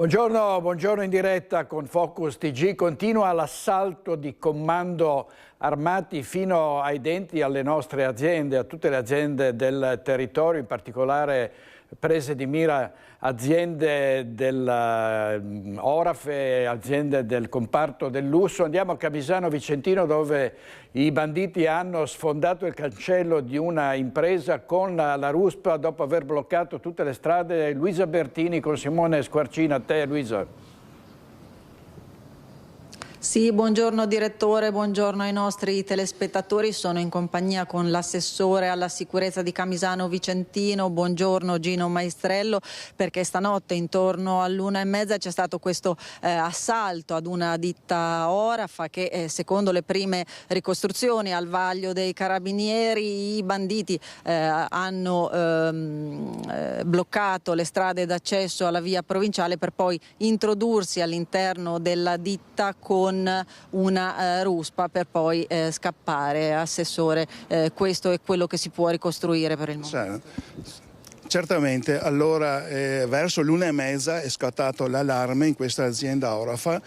Buongiorno, buongiorno in diretta con Focus TG. Continua l'assalto di comando armati fino ai denti alle nostre aziende, a tutte le aziende del territorio, in particolare prese di mira aziende dell'Orafe, aziende del comparto del lusso. Andiamo a Camisano Vicentino, dove i banditi hanno sfondato il cancello di una impresa con la ruspa dopo aver bloccato tutte le strade. Luisa Bertini con Simone Squarcina. A te, Luisa. Sì, buongiorno direttore, buongiorno ai nostri telespettatori. Sono in compagnia con l'assessore alla sicurezza di Camisano Vicentino. Buongiorno Gino Maestrello, perché stanotte intorno all'1:30 c'è stato questo assalto ad una ditta Orafa che secondo le prime ricostruzioni al vaglio dei carabinieri i banditi hanno bloccato le strade d'accesso alla via provinciale per poi introdursi all'interno della ditta con una ruspa per poi scappare. Assessore, questo è quello che si può ricostruire per il momento. Certamente, allora verso l'1:30 è scattato l'allarme in questa azienda Orafa.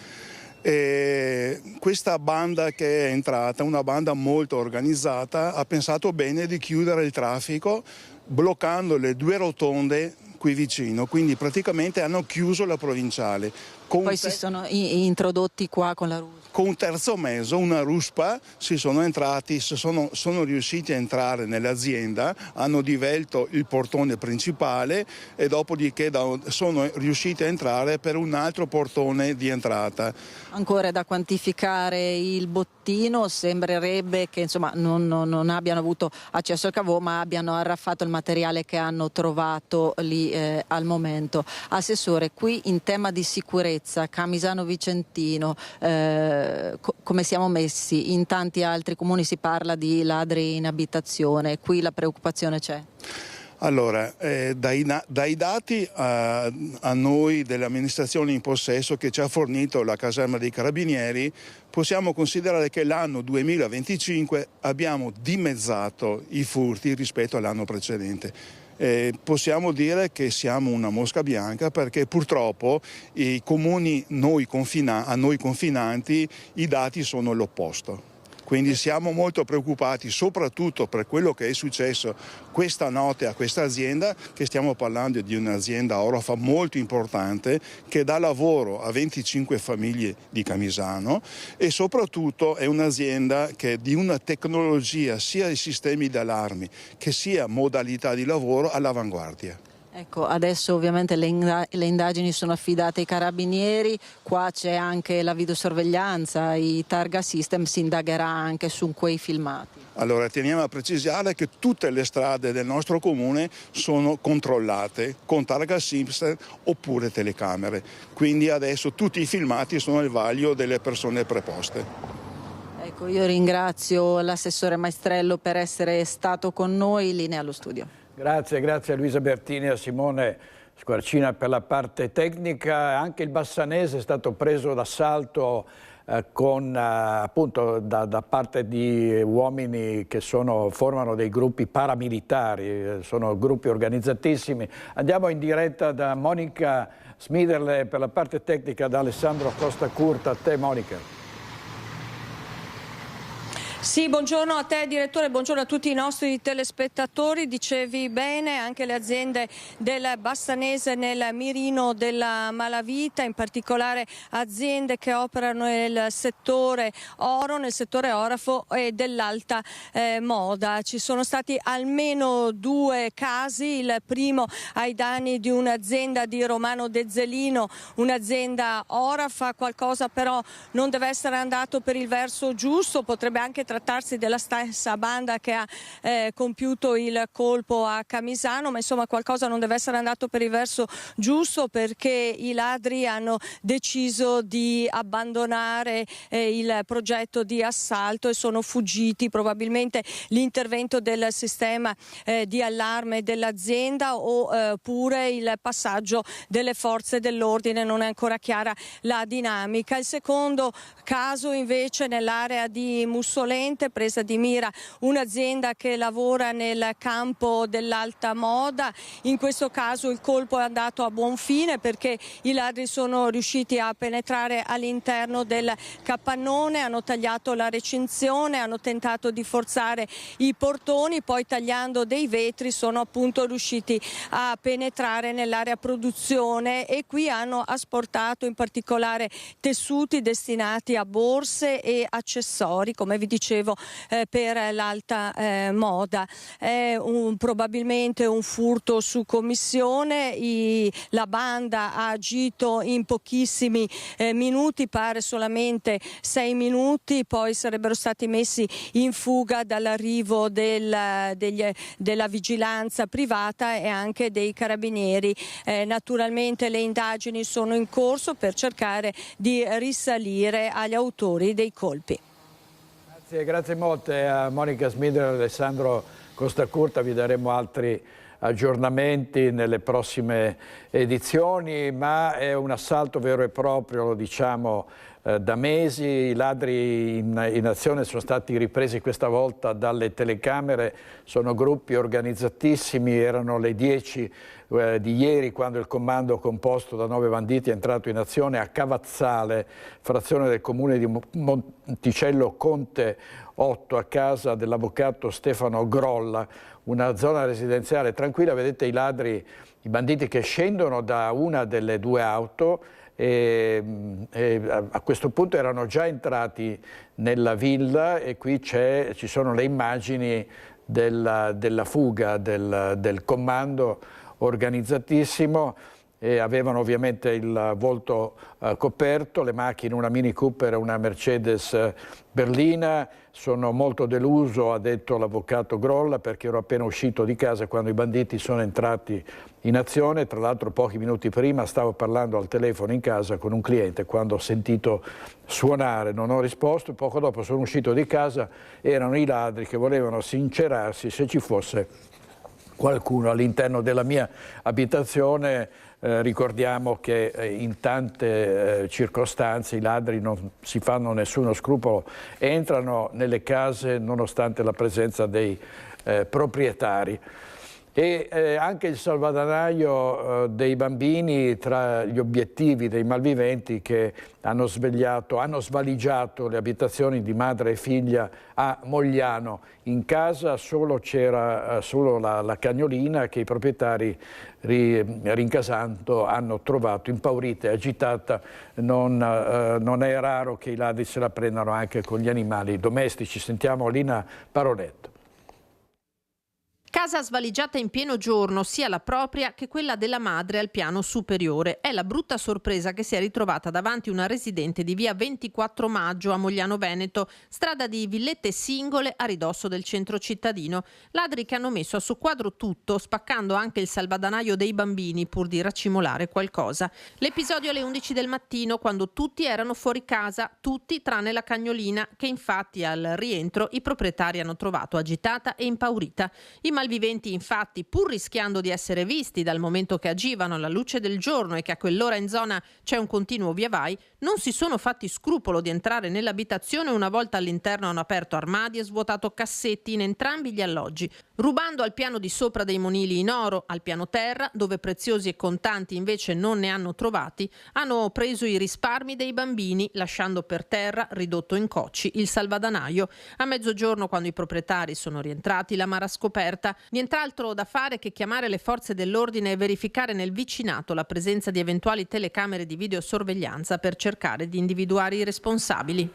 Questa banda che è entrata, una banda molto organizzata, ha pensato bene di chiudere il traffico bloccando le due rotonde qui vicino, quindi praticamente hanno chiuso la provinciale. Poi si sono introdotti qua con la ruspa. Con un terzo mezzo, una ruspa, sono riusciti a entrare nell'azienda, hanno divelto il portone principale e dopodiché sono riusciti a entrare per un altro portone di entrata. Ancora da quantificare il bottino, sembrerebbe che insomma non abbiano avuto accesso al cavò, ma abbiano arraffato il materiale che hanno trovato lì al momento. Assessore, qui in tema di sicurezza, Camisano Vicentino, come siamo messi? In tanti altri comuni si parla di ladri in abitazione, qui la preoccupazione c'è? Allora, dai dati a noi dell'amministrazione in possesso che ci ha fornito la caserma dei Carabinieri, possiamo considerare che l'anno 2025 abbiamo dimezzato i furti rispetto all'anno precedente. Possiamo dire che siamo una mosca bianca perché purtroppo i comuni a noi confinanti i dati sono l'opposto. Quindi siamo molto preoccupati soprattutto per quello che è successo questa notte a questa azienda, che stiamo parlando di un'azienda Orafa molto importante che dà lavoro a 25 famiglie di Camisano e soprattutto è un'azienda che di una tecnologia sia i sistemi d'allarmi che sia modalità di lavoro all'avanguardia. Ecco, adesso ovviamente le indagini sono affidate ai carabinieri, qua c'è anche la videosorveglianza, i targa system, si indagherà anche su quei filmati. Allora teniamo a precisare che tutte le strade del nostro comune sono controllate con targa system oppure telecamere, quindi adesso tutti i filmati sono al vaglio delle persone preposte. Ecco, io ringrazio l'assessore Maestrello per essere stato con noi, linea allo studio. Grazie a Luisa Bertini e a Simone Squarcina per la parte tecnica. Anche il Bassanese è stato preso d'assalto appunto da parte di uomini che formano dei gruppi paramilitari, sono gruppi organizzatissimi. Andiamo in diretta da Monica Smiderle per la parte tecnica, da Alessandro Costa Curta. A te, Monica. Sì, buongiorno a te direttore, buongiorno a tutti i nostri telespettatori. Dicevi bene, anche le aziende del Bassanese nel mirino della malavita, in particolare aziende che operano nel settore oro, nel settore orafo e dell'alta moda. Ci sono stati almeno 2 casi, il primo ai danni di un'azienda di Romano De Zelino, un'azienda orafa. Qualcosa però non deve essere andato per il verso giusto, potrebbe anche trattarsi della stessa banda che ha compiuto il colpo a Camisano, ma insomma qualcosa non deve essere andato per il verso giusto, perché i ladri hanno deciso di abbandonare il progetto di assalto e sono fuggiti. Probabilmente l'intervento del sistema di allarme dell'azienda oppure il passaggio delle forze dell'ordine, non è ancora chiara la dinamica. Il secondo caso invece nell'area di Mussolente, concorrente, presa di mira un'azienda che lavora nel campo dell'alta moda. In questo caso il colpo è andato a buon fine perché i ladri sono riusciti a penetrare all'interno del capannone, hanno tagliato la recinzione, hanno tentato di forzare i portoni, poi tagliando dei vetri sono appunto riusciti a penetrare nell'area produzione e qui hanno asportato in particolare tessuti destinati a borse e accessori, come vi dicevo, per l'alta moda. È probabilmente un furto su commissione, la banda ha agito in pochissimi minuti, pare solamente 6 minuti, poi sarebbero stati messi in fuga dall'arrivo della vigilanza privata e anche dei carabinieri. Naturalmente le indagini sono in corso per cercare di risalire agli autori dei colpi. Grazie molte a Monica Smidler e Alessandro Costacurta, vi daremo altri aggiornamenti nelle prossime edizioni, ma è un assalto vero e proprio, lo diciamo da mesi. I ladri in azione sono stati ripresi questa volta dalle telecamere, sono gruppi organizzatissimi, erano le 10 di ieri quando il comando composto da 9 banditi è entrato in azione a Cavazzale, frazione del comune di Monticello Conte 8, a casa dell'avvocato Stefano Grolla, una zona residenziale tranquilla. Vedete i ladri, i banditi che scendono da una delle 2 auto e a questo punto erano già entrati nella villa e qui ci sono le immagini della fuga del comando organizzatissimo. E avevano ovviamente il volto coperto, le macchine, una Mini Cooper e una Mercedes berlina. Sono molto deluso, ha detto l'avvocato Grolla, perché ero appena uscito di casa quando i banditi sono entrati in azione. Tra l'altro pochi minuti prima stavo parlando al telefono in casa con un cliente, quando ho sentito suonare non ho risposto, poco dopo sono uscito di casa, erano i ladri che volevano sincerarsi se ci fosse qualcuno all'interno della mia abitazione. Ricordiamo che in tante circostanze i ladri non si fanno nessuno scrupolo, entrano nelle case nonostante la presenza dei proprietari. E anche il salvadanaio dei bambini tra gli obiettivi dei malviventi che hanno svaligiato le abitazioni di madre e figlia a Mogliano. In casa c'era solo la cagnolina che i proprietari, rincasando, hanno trovato impaurita e agitata. Non è raro che i ladri se la prendano anche con gli animali domestici. Sentiamo Lina Paroletto. Casa svaligiata in pieno giorno, sia la propria che quella della madre al piano superiore. È la brutta sorpresa che si è ritrovata davanti una residente di via 24 Maggio a Mogliano Veneto, strada di villette singole a ridosso del centro cittadino. Ladri che hanno messo a soqquadro tutto, spaccando anche il salvadanaio dei bambini pur di racimolare qualcosa. L'episodio alle 11 del mattino, quando tutti erano fuori casa, tutti tranne la cagnolina, che infatti al rientro i proprietari hanno trovato agitata e impaurita. I malviventi infatti, pur rischiando di essere visti dal momento che agivano alla luce del giorno e che a quell'ora in zona c'è un continuo via vai, non si sono fatti scrupolo di entrare nell'abitazione. Una volta all'interno hanno aperto armadi e svuotato cassetti in entrambi gli alloggi, rubando al piano di sopra dei monili in oro. Al piano terra, dove preziosi e contanti invece non ne hanno trovati, hanno preso i risparmi dei bambini, lasciando per terra, ridotto in cocci, il salvadanaio. A mezzogiorno, quando i proprietari sono rientrati, l'amara scoperta. Nient'altro da fare che chiamare le forze dell'ordine e verificare nel vicinato la presenza di eventuali telecamere di videosorveglianza per cercare di individuare i responsabili.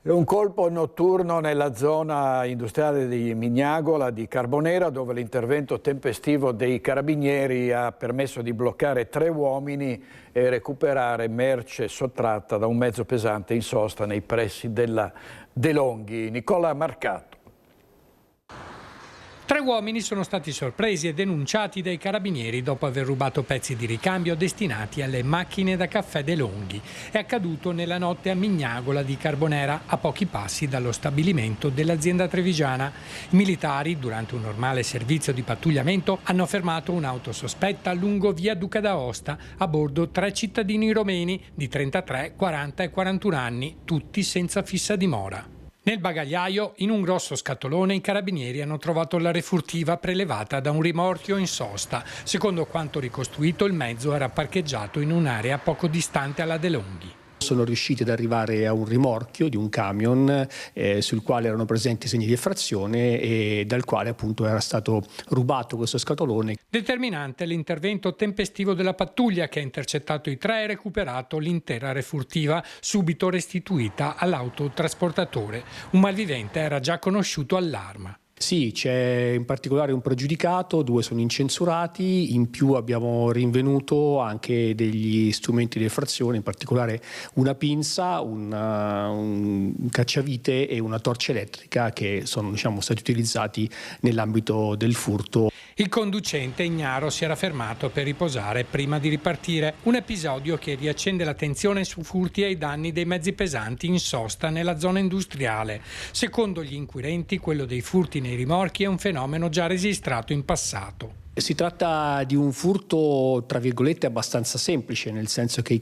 Un colpo notturno nella zona industriale di Mignagola di Carbonera, dove l'intervento tempestivo dei carabinieri ha permesso di bloccare 3 uomini e recuperare merce sottratta da un mezzo pesante in sosta nei pressi della De Longhi. Nicola Marcato. 3 uomini sono stati sorpresi e denunciati dai carabinieri dopo aver rubato pezzi di ricambio destinati alle macchine da caffè De Longhi. È accaduto nella notte a Mignagola di Carbonera, a pochi passi dallo stabilimento dell'azienda trevigiana. I militari, durante un normale servizio di pattugliamento, hanno fermato un'auto sospetta lungo via Duca d'Aosta. A bordo 3 cittadini romeni di 33, 40 e 41 anni, tutti senza fissa dimora. Nel bagagliaio, in un grosso scatolone, i carabinieri hanno trovato la refurtiva prelevata da un rimorchio in sosta. Secondo quanto ricostruito, il mezzo era parcheggiato in un'area poco distante alla De Longhi. Sono riusciti ad arrivare a un rimorchio di un camion sul quale erano presenti segni di effrazione e dal quale appunto era stato rubato questo scatolone. Determinante l'intervento tempestivo della pattuglia che ha intercettato i tre e recuperato l'intera refurtiva, subito restituita all'autotrasportatore. Un malvivente era già conosciuto all'arma. Sì, c'è in particolare un pregiudicato, 2 sono incensurati, in più abbiamo rinvenuto anche degli strumenti di effrazione, in particolare una pinza, un cacciavite e una torcia elettrica che sono stati utilizzati nell'ambito del furto. Il conducente ignaro si era fermato per riposare prima di ripartire, un episodio che riaccende l'attenzione su furti ai danni dei mezzi pesanti in sosta nella zona industriale. Secondo gli inquirenti, quello dei furti nei rimorchi è un fenomeno già registrato in passato. Si tratta di un furto, tra virgolette, abbastanza semplice, nel senso che i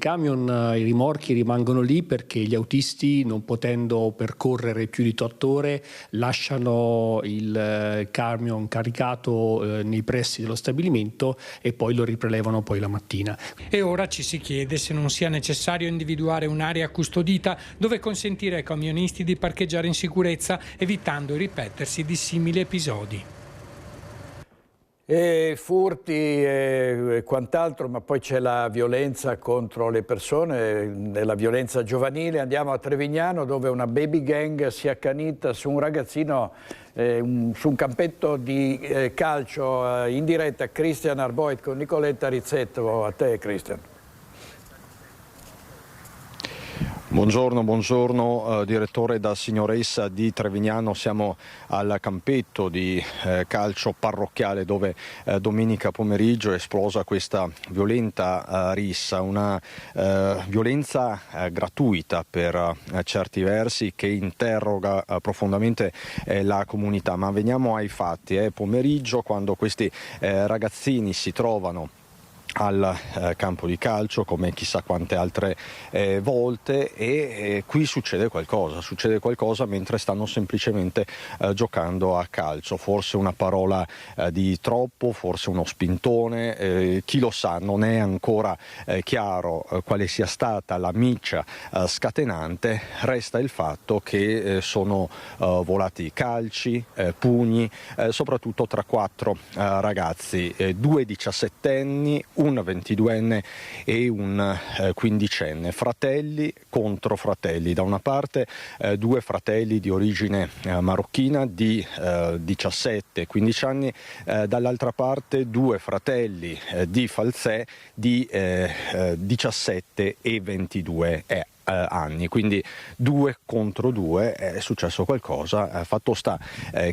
rimorchi rimangono lì perché gli autisti, non potendo percorrere più di 8 ore, lasciano il camion caricato nei pressi dello stabilimento e poi lo riprelevano poi la mattina. E ora ci si chiede se non sia necessario individuare un'area custodita dove consentire ai camionisti di parcheggiare in sicurezza, evitando il ripetersi di simili episodi. E furti e quant'altro, ma poi c'è la violenza contro le persone, la violenza giovanile. Andiamo a Trevignano dove una baby gang si è accanita su un ragazzino su un campetto di calcio in diretta. Christian Arboit con Nicoletta Rizzetto. A te, Christian. Buongiorno direttore da Signoressa di Trevignano. Siamo al campetto di calcio parrocchiale dove domenica pomeriggio è esplosa questa violenta rissa, una violenza gratuita per certi versi che interroga profondamente la comunità. Ma veniamo ai fatti. È pomeriggio quando questi ragazzini si trovano al campo di calcio come chissà quante altre volte e qui succede qualcosa mentre stanno semplicemente giocando a calcio, forse una parola di troppo, forse uno spintone, chi lo sa, non è ancora chiaro quale sia stata la miccia scatenante. Resta il fatto che sono volati calci, pugni, soprattutto tra 4 ragazzi, 2 diciassettenni, un 22enne e un 15enne, fratelli contro fratelli. Da una parte 2 fratelli di origine marocchina di 17 e 15 anni, dall'altra parte 2 fratelli di Falzè di 17 e 22 anni, quindi 2 contro 2. È successo qualcosa. Fatto sta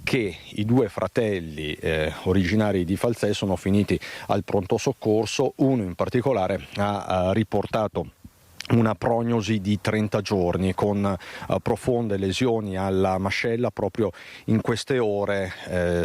che i 2 fratelli originari di Falzè sono finiti al pronto soccorso. Uno in particolare ha riportato una prognosi di 30 giorni con profonde lesioni alla mascella. Proprio in queste ore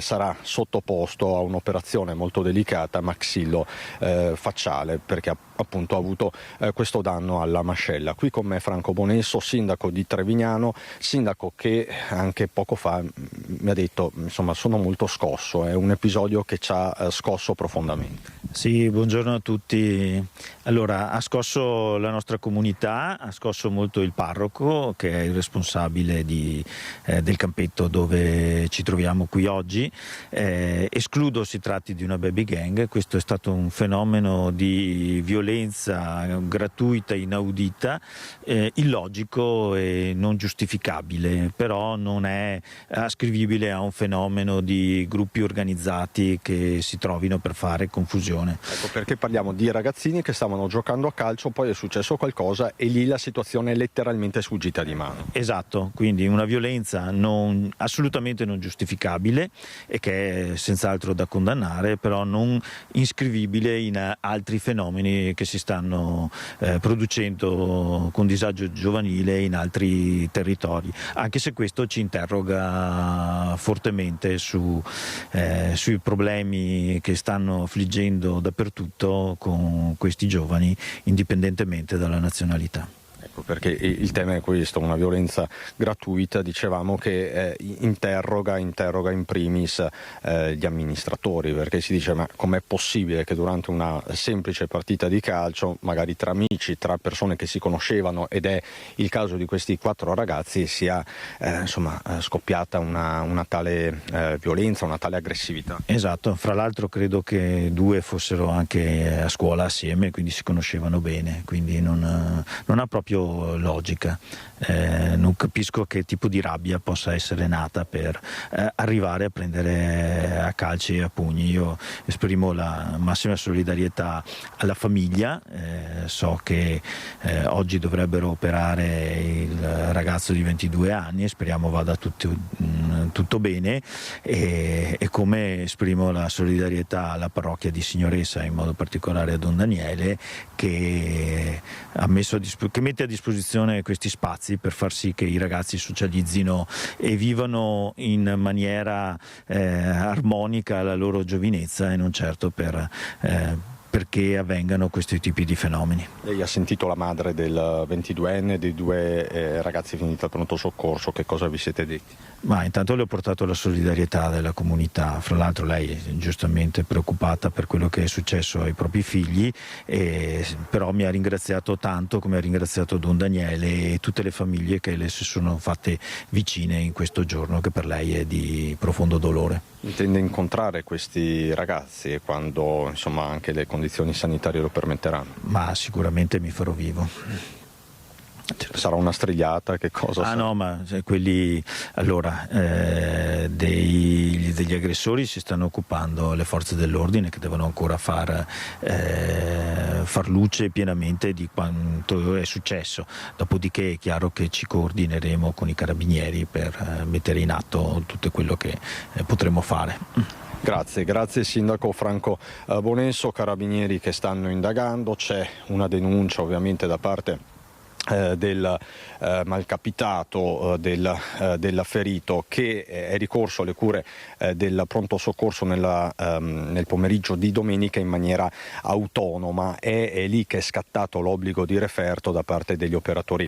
sarà sottoposto a un'operazione molto delicata maxillo-facciale perché appunto ha avuto questo danno alla mascella. Qui con me Franco Bonesso, sindaco di Trevignano, sindaco che anche poco fa mi ha detto insomma sono molto scosso, è un episodio che ci ha scosso profondamente. Sì, buongiorno a tutti. Allora, ha scosso la nostra comunità, ha scosso molto il parroco che è il responsabile del campetto dove ci troviamo qui oggi. Escludo si tratti di una baby gang, questo è stato un fenomeno di violenza gratuita, inaudita, illogico e non giustificabile, però non è ascrivibile a un fenomeno di gruppi organizzati che si trovino per fare confusione. Ecco perché parliamo di ragazzini che stavano giocando a calcio, poi è successo qualcosa e lì la situazione è letteralmente sfuggita di mano. Esatto, quindi una violenza assolutamente non giustificabile e che è senz'altro da condannare, però non iscrivibile in altri fenomeni che si stanno producendo con disagio giovanile in altri territori, anche se questo ci interroga fortemente sui problemi che stanno affliggendo dappertutto con questi giovani indipendentemente dalla nazionalità. Perché il tema è questo, una violenza gratuita, dicevamo, che interroga in primis gli amministratori, perché si dice: ma com'è possibile che durante una semplice partita di calcio, magari tra amici, tra persone che si conoscevano, ed è il caso di questi 4 ragazzi, sia scoppiata una tale violenza, una tale aggressività? Esatto, fra l'altro credo che 2 fossero anche a scuola assieme, quindi si conoscevano bene, quindi non ha proprio logica. Non capisco che tipo di rabbia possa essere nata per arrivare a prendere a calci e a pugni. Io esprimo la massima solidarietà alla famiglia, so che oggi dovrebbero operare il ragazzo di 22 anni e speriamo vada tutto bene, e come esprimo la solidarietà alla parrocchia di Signoressa, in modo particolare a Don Daniele, che mette a disposizione questi spazi per far sì che i ragazzi socializzino e vivano in maniera armonica la loro giovinezza, e non certo perché avvengano questi tipi di fenomeni. Lei ha sentito la madre del 22enne, dei 2 ragazzi finiti al pronto soccorso, che cosa vi siete detti? Ma intanto le ho portato la solidarietà della comunità, fra l'altro lei è giustamente preoccupata per quello che è successo ai propri figli, però mi ha ringraziato tanto, come ha ringraziato Don Daniele e tutte le famiglie che le si sono fatte vicine in questo giorno, che per lei è di profondo dolore. Intende incontrare questi ragazzi quando anche le condizioni sanitarie lo permetteranno? Ma sicuramente mi farò vivo. Sarà una strigliata, che cosa? No, ma quelli, allora, degli aggressori si stanno occupando le forze dell'ordine, che devono ancora far luce pienamente di quanto è successo. Dopodiché è chiaro che ci coordineremo con i carabinieri per mettere in atto tutto quello che potremo fare. Grazie Sindaco Franco Bonesso. Carabinieri che stanno indagando, c'è una denuncia ovviamente da parte del malcapitato, del ferito, che è ricorso alle cure del pronto soccorso nel pomeriggio di domenica in maniera autonoma. È lì che è scattato l'obbligo di referto da parte degli operatori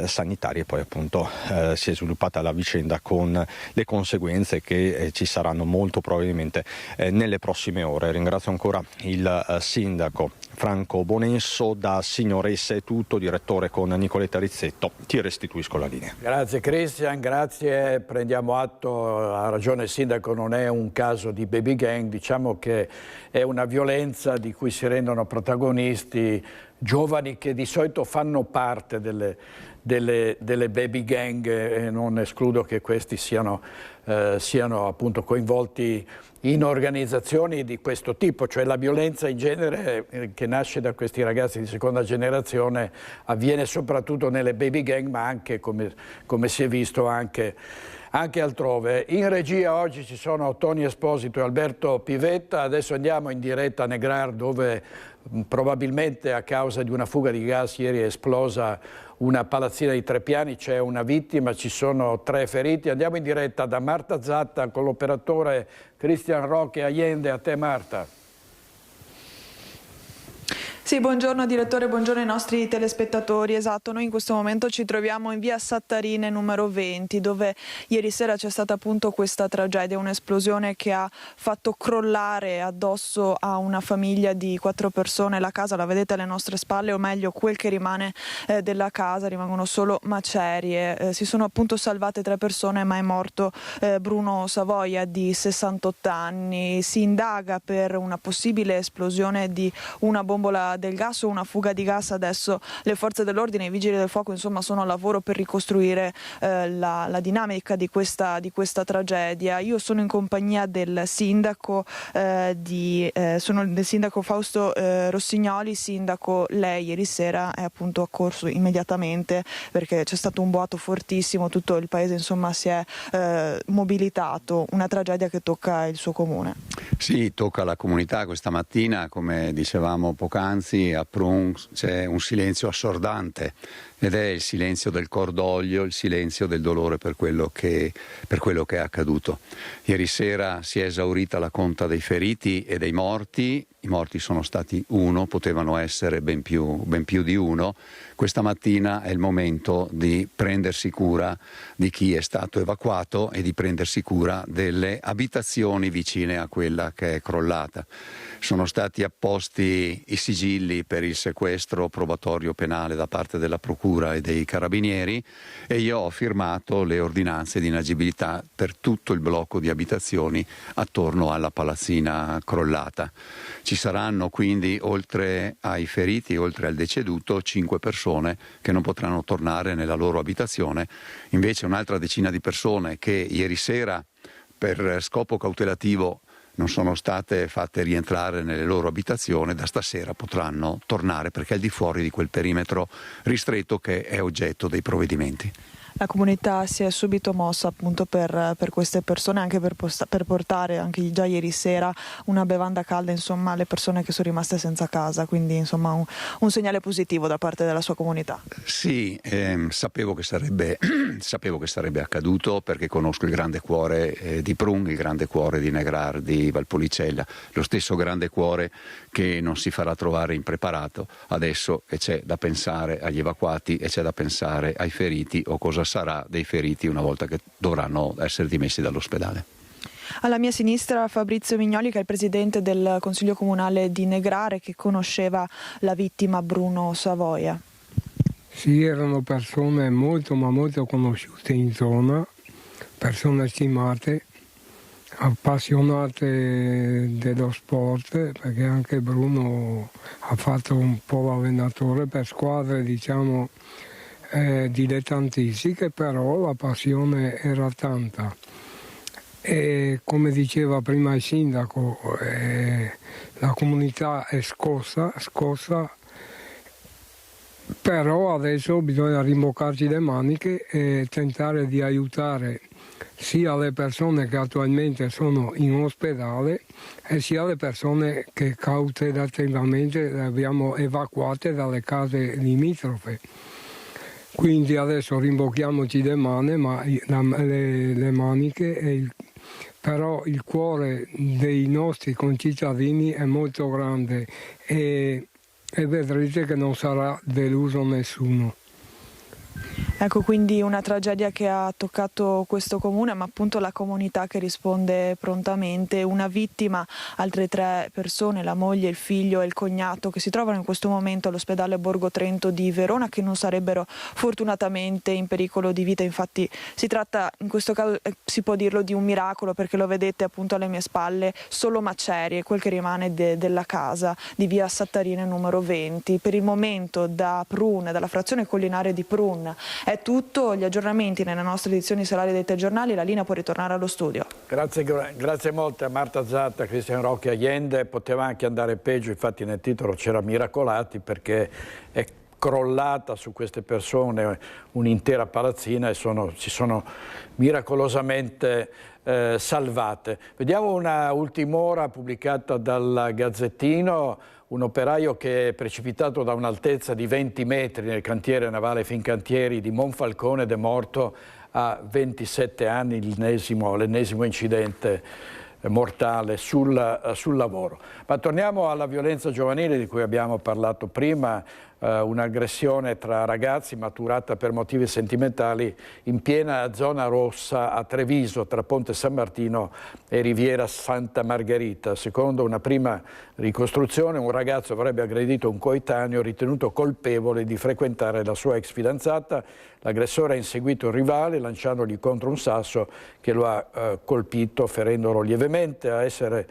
sanitari, e poi appunto si è sviluppata la vicenda con le conseguenze che ci saranno molto probabilmente nelle prossime ore. Ringrazio ancora il sindaco Franco Bonesso. Da Signoressa è tutto, direttore con Nicoletta Rizzetto, ti restituisco la linea. Grazie Cristian, grazie, prendiamo atto, ha ragione il sindaco, non è un caso di baby gang, diciamo che è una violenza di cui si rendono protagonisti giovani che di solito fanno parte delle baby gang, e non escludo che questi siano appunto coinvolti in organizzazioni di questo tipo, cioè la violenza in genere che nasce da questi ragazzi di seconda generazione avviene soprattutto nelle baby gang, ma anche, come si è visto, anche altrove. In regia oggi ci sono Tony Esposito e Alberto Pivetta. Adesso andiamo in diretta a Negrar, dove probabilmente a causa di una fuga di gas ieri è esplosa una palazzina di 3 piani, c'è una vittima, ci sono 3 feriti. Andiamo in diretta da Marta Zatta con l'operatore Cristian Roque Allende. A te Marta. Sì, buongiorno direttore, buongiorno ai nostri telespettatori. Esatto, noi in questo momento ci troviamo in via Sattarine numero 20, dove ieri sera c'è stata appunto questa tragedia, un'esplosione che ha fatto crollare addosso a una famiglia di 4 persone la casa. La vedete alle nostre spalle, o meglio quel che rimane della casa, rimangono solo macerie. Si sono appunto salvate 3 persone, ma è morto Bruno Savoia di 68 anni. Si indaga per una possibile esplosione di una bombola del gas o una fuga di gas. Adesso le forze dell'ordine e i vigili del fuoco sono al lavoro per ricostruire la dinamica di questa tragedia. Io sono in compagnia del sindaco del sindaco Fausto Rossignoli. Sindaco, lei ieri sera è appunto accorso immediatamente perché c'è stato un boato fortissimo, tutto il paese si è mobilitato, una tragedia che tocca il suo comune. Sì, tocca la comunità questa mattina, come dicevamo poc'anzi. A Prun c'è un silenzio assordante ed è il silenzio del cordoglio, il silenzio del dolore per quello che è accaduto. Ieri sera si è esaurita la conta dei feriti e dei morti, i morti sono stati uno, potevano essere ben più di uno. Questa mattina è il momento di prendersi cura di chi è stato evacuato e di prendersi cura delle abitazioni vicine a quella che è crollata. Sono stati apposti i sigilli per il sequestro probatorio penale da parte della Procura e dei Carabinieri e io ho firmato le ordinanze di inagibilità per tutto il blocco di abitazioni attorno alla palazzina crollata. Ci saranno quindi, oltre ai feriti, oltre al deceduto, 5 persone che non potranno tornare nella loro abitazione, invece un'altra decina di persone che ieri sera per scopo cautelativo non sono state fatte rientrare nelle loro abitazioni, da stasera potranno tornare perché è al di fuori di quel perimetro ristretto che è oggetto dei provvedimenti. La comunità si è subito mossa appunto per queste persone, anche per portare anche già ieri sera una bevanda calda insomma alle persone che sono rimaste senza casa, quindi insomma un segnale positivo da parte della sua comunità. Sì, sapevo che sarebbe accaduto perché conosco il grande cuore di Prun, il grande cuore di Negrar, di Valpolicella, lo stesso grande cuore che non si farà trovare impreparato adesso, e c'è da pensare agli evacuati e c'è da pensare ai feriti o cosa sarà dei feriti una volta che dovranno essere dimessi dall'ospedale. Alla mia sinistra Fabrizio Mignoli, che è il presidente del Consiglio Comunale di Negrare, che conosceva la vittima Bruno Savoia. Sì, erano persone molto ma molto conosciute in zona, persone stimate, appassionate dello sport, perché anche Bruno ha fatto un po' l'allenatore per squadre diciamo dilettantistiche, però la passione era tanta e come diceva prima il sindaco la comunità è scossa, però adesso bisogna rimboccarci le maniche e tentare di aiutare sia le persone che attualmente sono in ospedale e sia le persone che cautelativamente le abbiamo evacuate dalle case limitrofe. Quindi adesso rimbocchiamoci le maniche, però il cuore dei nostri concittadini è molto grande e vedrete che non sarà deluso nessuno. Ecco, quindi una tragedia che ha toccato questo comune, ma appunto la comunità che risponde prontamente. Una vittima, altre 3 persone, la moglie, il figlio e il cognato, che si trovano in questo momento all'ospedale Borgo Trento di Verona, che non sarebbero fortunatamente in pericolo di vita. Infatti si tratta, in questo caso si può dirlo, di un miracolo, perché lo vedete appunto alle mie spalle, solo macerie, quel che rimane della casa di via Sattarine numero 20. Per il momento da Prun, dalla frazione collinare di Prun, è tutto. Gli aggiornamenti nelle nostre edizioni serali dei telegiornali. La linea può ritornare allo studio. Grazie molte a Marta Zatta, Cristian Rocchi, Allende. Poteva anche andare peggio, infatti nel titolo c'era Miracolati, perché è crollata su queste persone un'intera palazzina e si sono miracolosamente salvate. Vediamo una ultima ora pubblicata dal Gazzettino. Un operaio che è precipitato da un'altezza di 20 metri nel cantiere navale Fincantieri di Monfalcone ed è morto a 27 anni, l'ennesimo incidente mortale sul lavoro. Ma torniamo alla violenza giovanile di cui abbiamo parlato prima, un'aggressione tra ragazzi maturata per motivi sentimentali in piena zona rossa a Treviso, tra Ponte San Martino e Riviera Santa Margherita. Secondo una prima ricostruzione, un ragazzo avrebbe aggredito un coetaneo ritenuto colpevole di frequentare la sua ex fidanzata. L'aggressore ha inseguito il rivale lanciandogli contro un sasso che lo ha colpito, ferendolo lievemente. A essere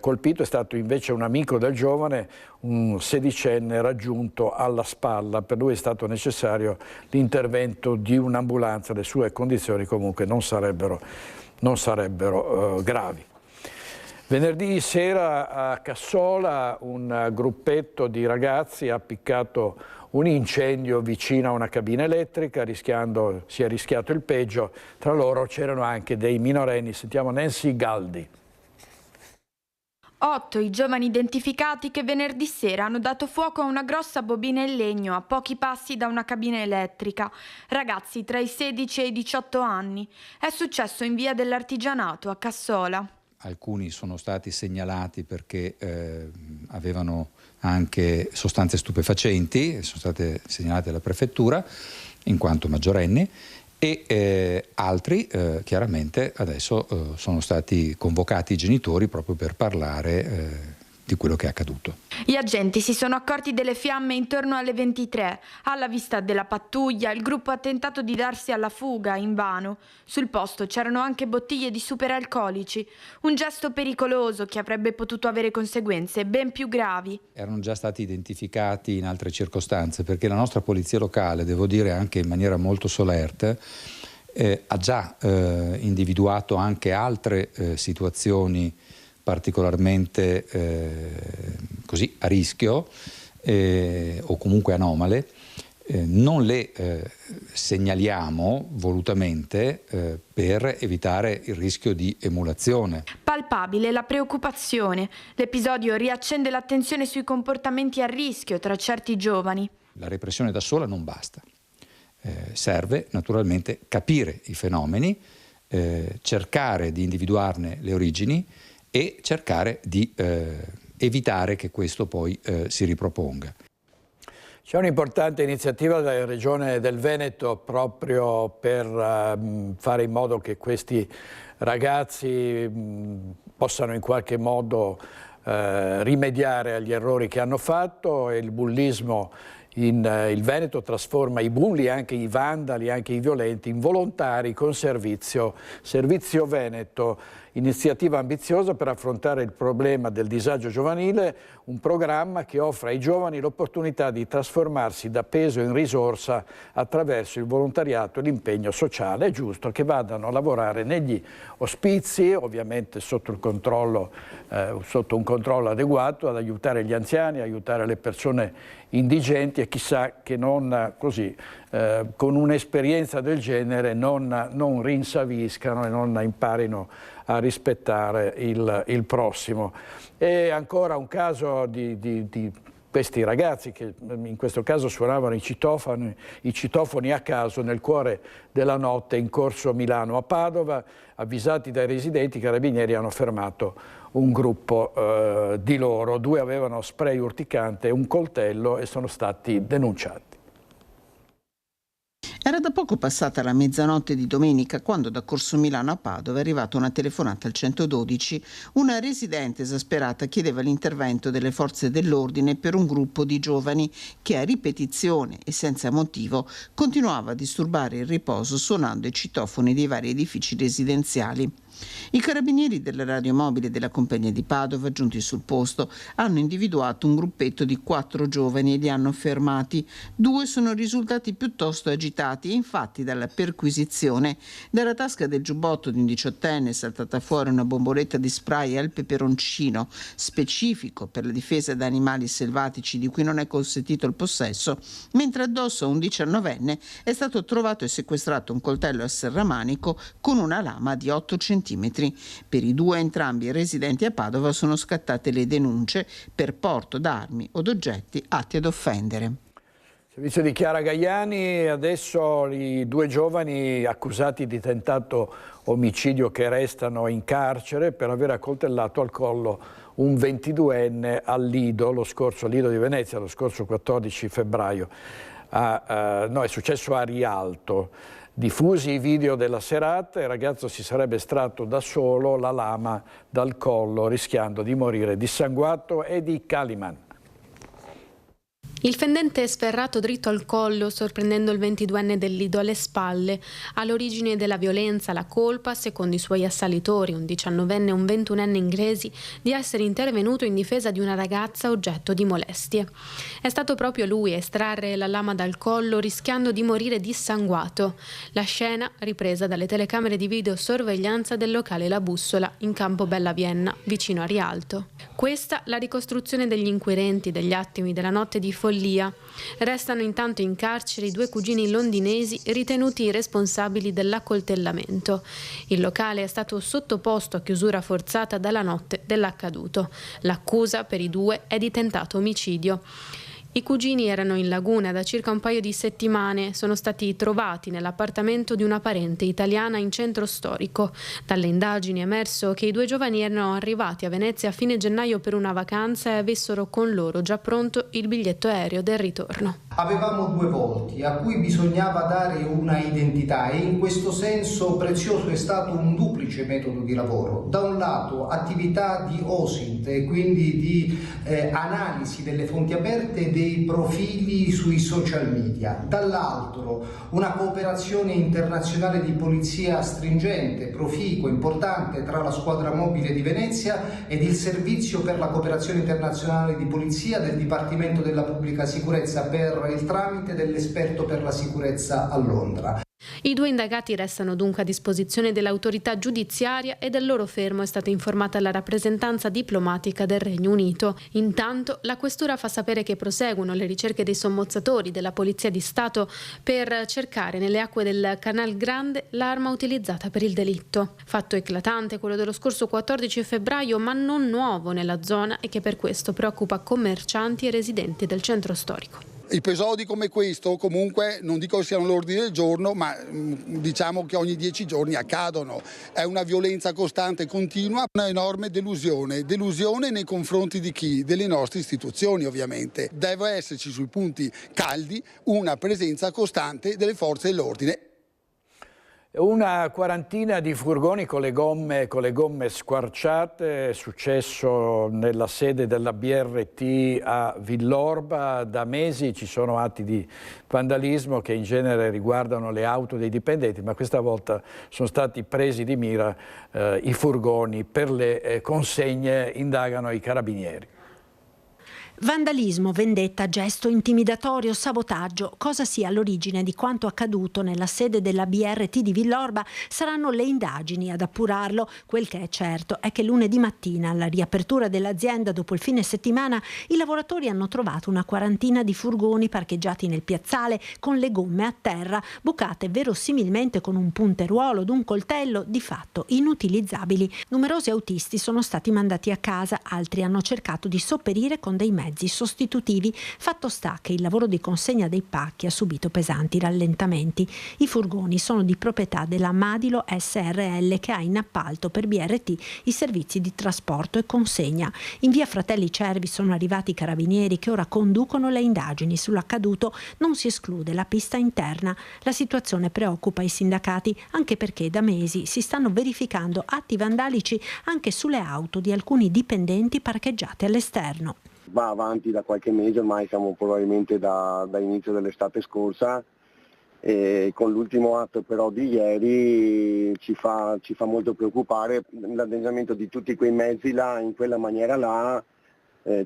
colpito è stato invece un amico del giovane, un sedicenne raggiunto alla spalla. Per lui è stato necessario l'intervento di un'ambulanza. Le sue condizioni comunque non sarebbero gravi. Venerdì sera a Cassola un gruppetto di ragazzi ha appiccato un incendio vicino a una cabina elettrica, si è rischiato il peggio. Tra loro c'erano anche dei minorenni. Sentiamo Nancy Galdi. 8 i giovani identificati che venerdì sera hanno dato fuoco a una grossa bobina in legno a pochi passi da una cabina elettrica. Ragazzi tra i 16 e i 18 anni. È successo in via dell'Artigianato a Cassola. alcuni sono stati segnalati perché avevano anche sostanze stupefacenti, sono state segnalate alla prefettura in quanto maggiorenni, e altri chiaramente adesso sono stati convocati i genitori proprio per parlare di quello che è accaduto. Gli agenti si sono accorti delle fiamme intorno alle 23. Alla vista della pattuglia, il gruppo ha tentato di darsi alla fuga, invano. Sul posto c'erano anche bottiglie di superalcolici, un gesto pericoloso che avrebbe potuto avere conseguenze ben più gravi. Erano già stati identificati in altre circostanze, perché la nostra polizia locale, devo dire anche in maniera molto solerte, ha già individuato anche altre situazioni particolarmente così a rischio o comunque anomale. Non le segnaliamo volutamente per evitare il rischio di emulazione. Palpabile la preoccupazione. L'episodio riaccende l'attenzione sui comportamenti a rischio tra certi giovani. La repressione da sola non basta. Serve naturalmente capire i fenomeni, cercare di individuarne le origini e cercare di evitare che questo poi si riproponga. C'è un'importante iniziativa della Regione del Veneto proprio per fare in modo che questi ragazzi possano in qualche modo rimediare agli errori che hanno fatto. Il bullismo il Veneto trasforma i bulli, anche i vandali, anche i violenti, in volontari con Servizio Veneto. Iniziativa ambiziosa per affrontare il problema del disagio giovanile, un programma che offre ai giovani l'opportunità di trasformarsi da peso in risorsa attraverso il volontariato e l'impegno sociale. È giusto che vadano a lavorare negli ospizi, ovviamente sotto un controllo adeguato, ad aiutare gli anziani, aiutare le persone indigenti, e chissà che non così, con un'esperienza del genere non rinsaviscano e non imparino a rispettare il prossimo. E ancora un caso di questi ragazzi che in questo caso suonavano i citofoni a caso nel cuore della notte in corso Milano a Padova. Avvisati dai residenti, i carabinieri hanno fermato un gruppo di loro. 2 avevano spray urticante e un coltello e sono stati denunciati. Era da poco passata la mezzanotte di domenica quando da Corso Milano a Padova è arrivata una telefonata al 112. Una residente esasperata chiedeva l'intervento delle forze dell'ordine per un gruppo di giovani che a ripetizione e senza motivo continuava a disturbare il riposo suonando i citofoni dei vari edifici residenziali. I carabinieri della radiomobile della Compagnia di Padova, giunti sul posto, hanno individuato un gruppetto di 4 giovani e li hanno fermati. 2 sono risultati piuttosto agitati e infatti dalla perquisizione dalla tasca del giubbotto di un 18enne è saltata fuori una bomboletta di spray al peperoncino specifico per la difesa da animali selvatici di cui non è consentito il possesso, mentre addosso a un 19enne è stato trovato e sequestrato un coltello a serramanico con una lama di 8 cm. Per i 2, entrambi residenti a Padova, sono scattate le denunce per porto d'armi o d'oggetti atti ad offendere. Servizio di Chiara Gaiani, adesso i 2 giovani accusati di tentato omicidio che restano in carcere per aver accoltellato al collo un 22enne al Lido, Lido di Venezia, lo scorso 14 febbraio. È successo a Rialto. Diffusi i video della serata, il ragazzo si sarebbe estratto da solo la lama dal collo rischiando di morire dissanguato e di Caliman. Il fendente è sferrato dritto al collo, sorprendendo il 22enne del Lido alle spalle. All'origine della violenza la colpa, secondo i suoi assalitori, un 19enne e un 21enne inglesi, di essere intervenuto in difesa di una ragazza oggetto di molestie. È stato proprio lui a estrarre la lama dal collo, rischiando di morire dissanguato. La scena, ripresa dalle telecamere di videosorveglianza del locale La Bussola, in Campo Bella Vienna, vicino a Rialto. Questa la ricostruzione degli inquirenti degli attimi della notte di follia. Restano intanto in carcere i 2 cugini londinesi ritenuti i responsabili dell'accoltellamento. Il locale è stato sottoposto a chiusura forzata dalla notte dell'accaduto. L'accusa per i 2 è di tentato omicidio. I cugini erano in laguna da circa un paio di settimane. Sono stati trovati nell'appartamento di una parente italiana in centro storico. Dalle indagini è emerso che i due giovani erano arrivati a Venezia a fine gennaio per una vacanza e avessero con loro già pronto il biglietto aereo del ritorno. Avevamo due volti a cui bisognava dare una identità e in questo senso prezioso è stato un duplice metodo di lavoro. Da un lato attività di OSINT e quindi di analisi delle fonti aperte e dei profili sui social media, dall'altro una cooperazione internazionale di polizia stringente, proficua, importante tra la squadra mobile di Venezia ed il servizio per la cooperazione internazionale di polizia del Dipartimento della Pubblica Sicurezza per il tramite dell'esperto per la sicurezza a Londra. I due indagati restano dunque a disposizione dell'autorità giudiziaria e del loro fermo è stata informata la rappresentanza diplomatica del Regno Unito. Intanto la questura fa sapere che proseguono le ricerche dei sommozzatori della Polizia di Stato per cercare nelle acque del Canal Grande l'arma utilizzata per il delitto. Fatto eclatante quello dello scorso 14 febbraio, ma non nuovo nella zona e che per questo preoccupa commercianti e residenti del centro storico. Episodi come questo comunque non dico siano l'ordine del giorno, ma diciamo che ogni 10 giorni accadono. È una violenza costante e continua, una enorme delusione nei confronti di chi? Delle nostre istituzioni ovviamente. Deve esserci sui punti caldi una presenza costante delle forze dell'ordine. Una quarantina di furgoni con le gomme squarciate, è successo nella sede della BRT a Villorba. Da mesi ci sono atti di vandalismo che in genere riguardano le auto dei dipendenti, ma questa volta sono stati presi di mira i furgoni. Per le consegne indagano i carabinieri. Vandalismo, vendetta, gesto intimidatorio, sabotaggio, cosa sia all'origine di quanto accaduto nella sede della BRT di Villorba saranno le indagini ad appurarlo. Quel che è certo è che lunedì mattina, alla riapertura dell'azienda dopo il fine settimana, i lavoratori hanno trovato una quarantina di furgoni parcheggiati nel piazzale con le gomme a terra, bucate verosimilmente con un punteruolo d'un coltello, di fatto inutilizzabili. Numerosi autisti sono stati mandati a casa, altri hanno cercato di sopperire con dei mezzi sostitutivi. Fatto sta che il lavoro di consegna dei pacchi ha subito pesanti rallentamenti. I furgoni sono di proprietà della Madilo SRL, che ha in appalto per BRT i servizi di trasporto e consegna. In via Fratelli Cervi sono arrivati i carabinieri che ora conducono le indagini sull'accaduto. Non si esclude la pista interna. La situazione preoccupa i sindacati anche perché da mesi si stanno verificando atti vandalici anche sulle auto di alcuni dipendenti parcheggiate all'esterno. Va avanti da qualche mese, ormai siamo probabilmente da inizio dell'estate scorsa, e con l'ultimo atto però di ieri ci fa molto preoccupare l'addestramento di tutti quei mezzi là, in quella maniera là.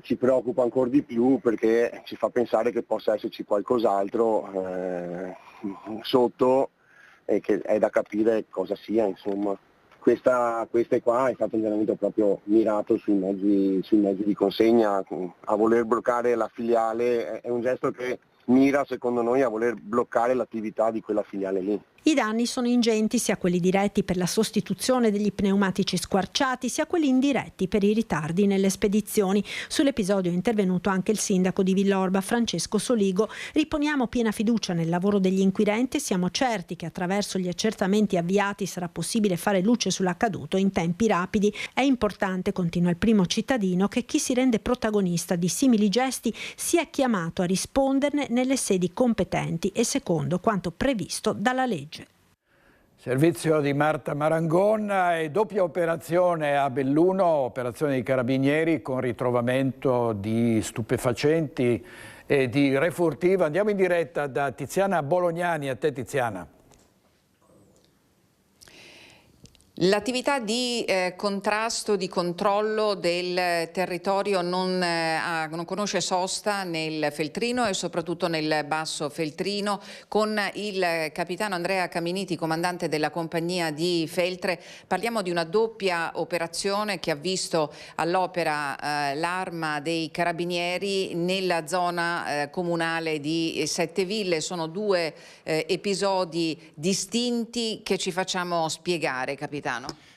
Ci preoccupa ancora di più perché ci fa pensare che possa esserci qualcos'altro sotto e che è da capire cosa sia, insomma. Queste qua è stato un allenamento proprio mirato sui mezzi di consegna. A voler bloccare la filiale è un gesto che mira, secondo noi, a voler bloccare l'attività di quella filiale lì. I danni sono ingenti, sia quelli diretti per la sostituzione degli pneumatici squarciati, sia quelli indiretti per i ritardi nelle spedizioni. Sull'episodio è intervenuto anche il sindaco di Villorba, Francesco Soligo. Riponiamo piena fiducia nel lavoro degli inquirenti e siamo certi che attraverso gli accertamenti avviati sarà possibile fare luce sull'accaduto in tempi rapidi. È importante, continua il primo cittadino, che chi si rende protagonista di simili gesti sia chiamato a risponderne nelle sedi competenti e secondo quanto previsto dalla legge. Servizio di Marta Marangona e doppia operazione a Belluno, operazione dei carabinieri con ritrovamento di stupefacenti e di refurtiva. Andiamo in diretta da Tiziana Bolognani. A te, Tiziana. L'attività di contrasto, di controllo del territorio non conosce sosta nel Feltrino e soprattutto nel Basso Feltrino. Con il capitano Andrea Caminiti, comandante della compagnia di Feltre, parliamo di una doppia operazione che ha visto all'opera l'arma dei carabinieri nella zona comunale di Setteville. Sono due episodi distinti che ci facciamo spiegare, capitano.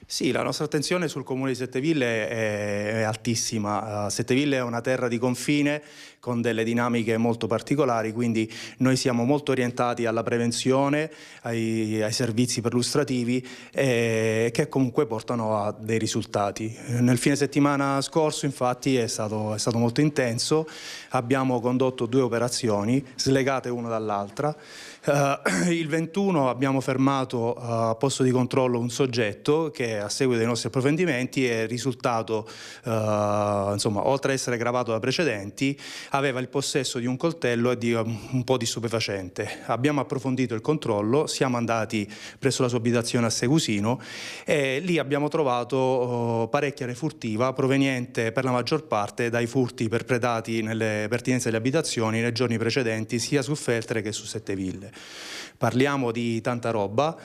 Sì, la nostra attenzione sul comune di Setteville è altissima. Setteville è una terra di confine con delle dinamiche molto particolari, quindi noi siamo molto orientati alla prevenzione, ai servizi perlustrativi che comunque portano a dei risultati. Nel fine settimana scorso infatti è stato molto intenso, abbiamo condotto 2 operazioni slegate una dall'altra. Il 21 abbiamo fermato a posto di controllo un soggetto che a seguito dei nostri approfondimenti è risultato, insomma, oltre ad essere gravato da precedenti, aveva il possesso di un coltello e di un po' di stupefacente. Abbiamo approfondito il controllo, siamo andati presso la sua abitazione a Segusino e lì abbiamo trovato parecchia refurtiva proveniente per la maggior parte dai furti perpetrati nelle pertinenze delle abitazioni nei giorni precedenti sia su Feltre che su Setteville. Parliamo di tanta roba,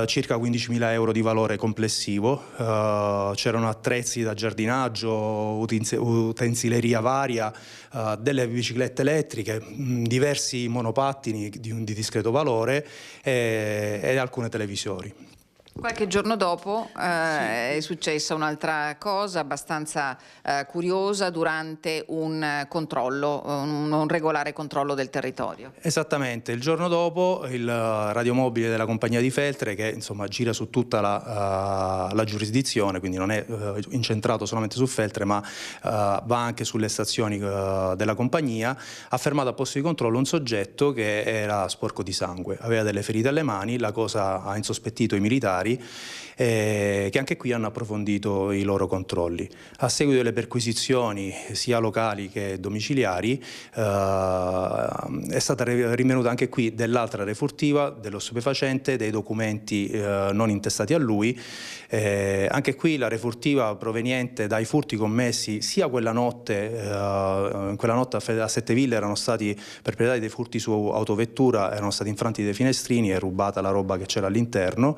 circa 15.000 euro di valore complessivo, c'erano attrezzi da giardinaggio, utensileria varia, delle biciclette elettriche, diversi monopattini di discreto valore e alcune televisori. Qualche giorno dopo è successa un'altra cosa abbastanza curiosa durante un controllo, un regolare controllo del territorio. Esattamente, il giorno dopo il radiomobile della compagnia di Feltre, che insomma gira su tutta la giurisdizione, quindi non è incentrato solamente su Feltre ma va anche sulle stazioni della compagnia, ha fermato a posto di controllo un soggetto che era sporco di sangue, aveva delle ferite alle mani, la cosa ha insospettito i militari che anche qui hanno approfondito i loro controlli. A seguito delle perquisizioni sia locali che domiciliari è stata rinvenuta anche qui dell'altra refurtiva, dello stupefacente, dei documenti non intestati a lui. Anche qui la refurtiva proveniente dai furti commessi sia quella notte a Setteville erano stati perpetrati dei furti su autovettura, erano stati infranti dei finestrini e rubata la roba che c'era all'interno,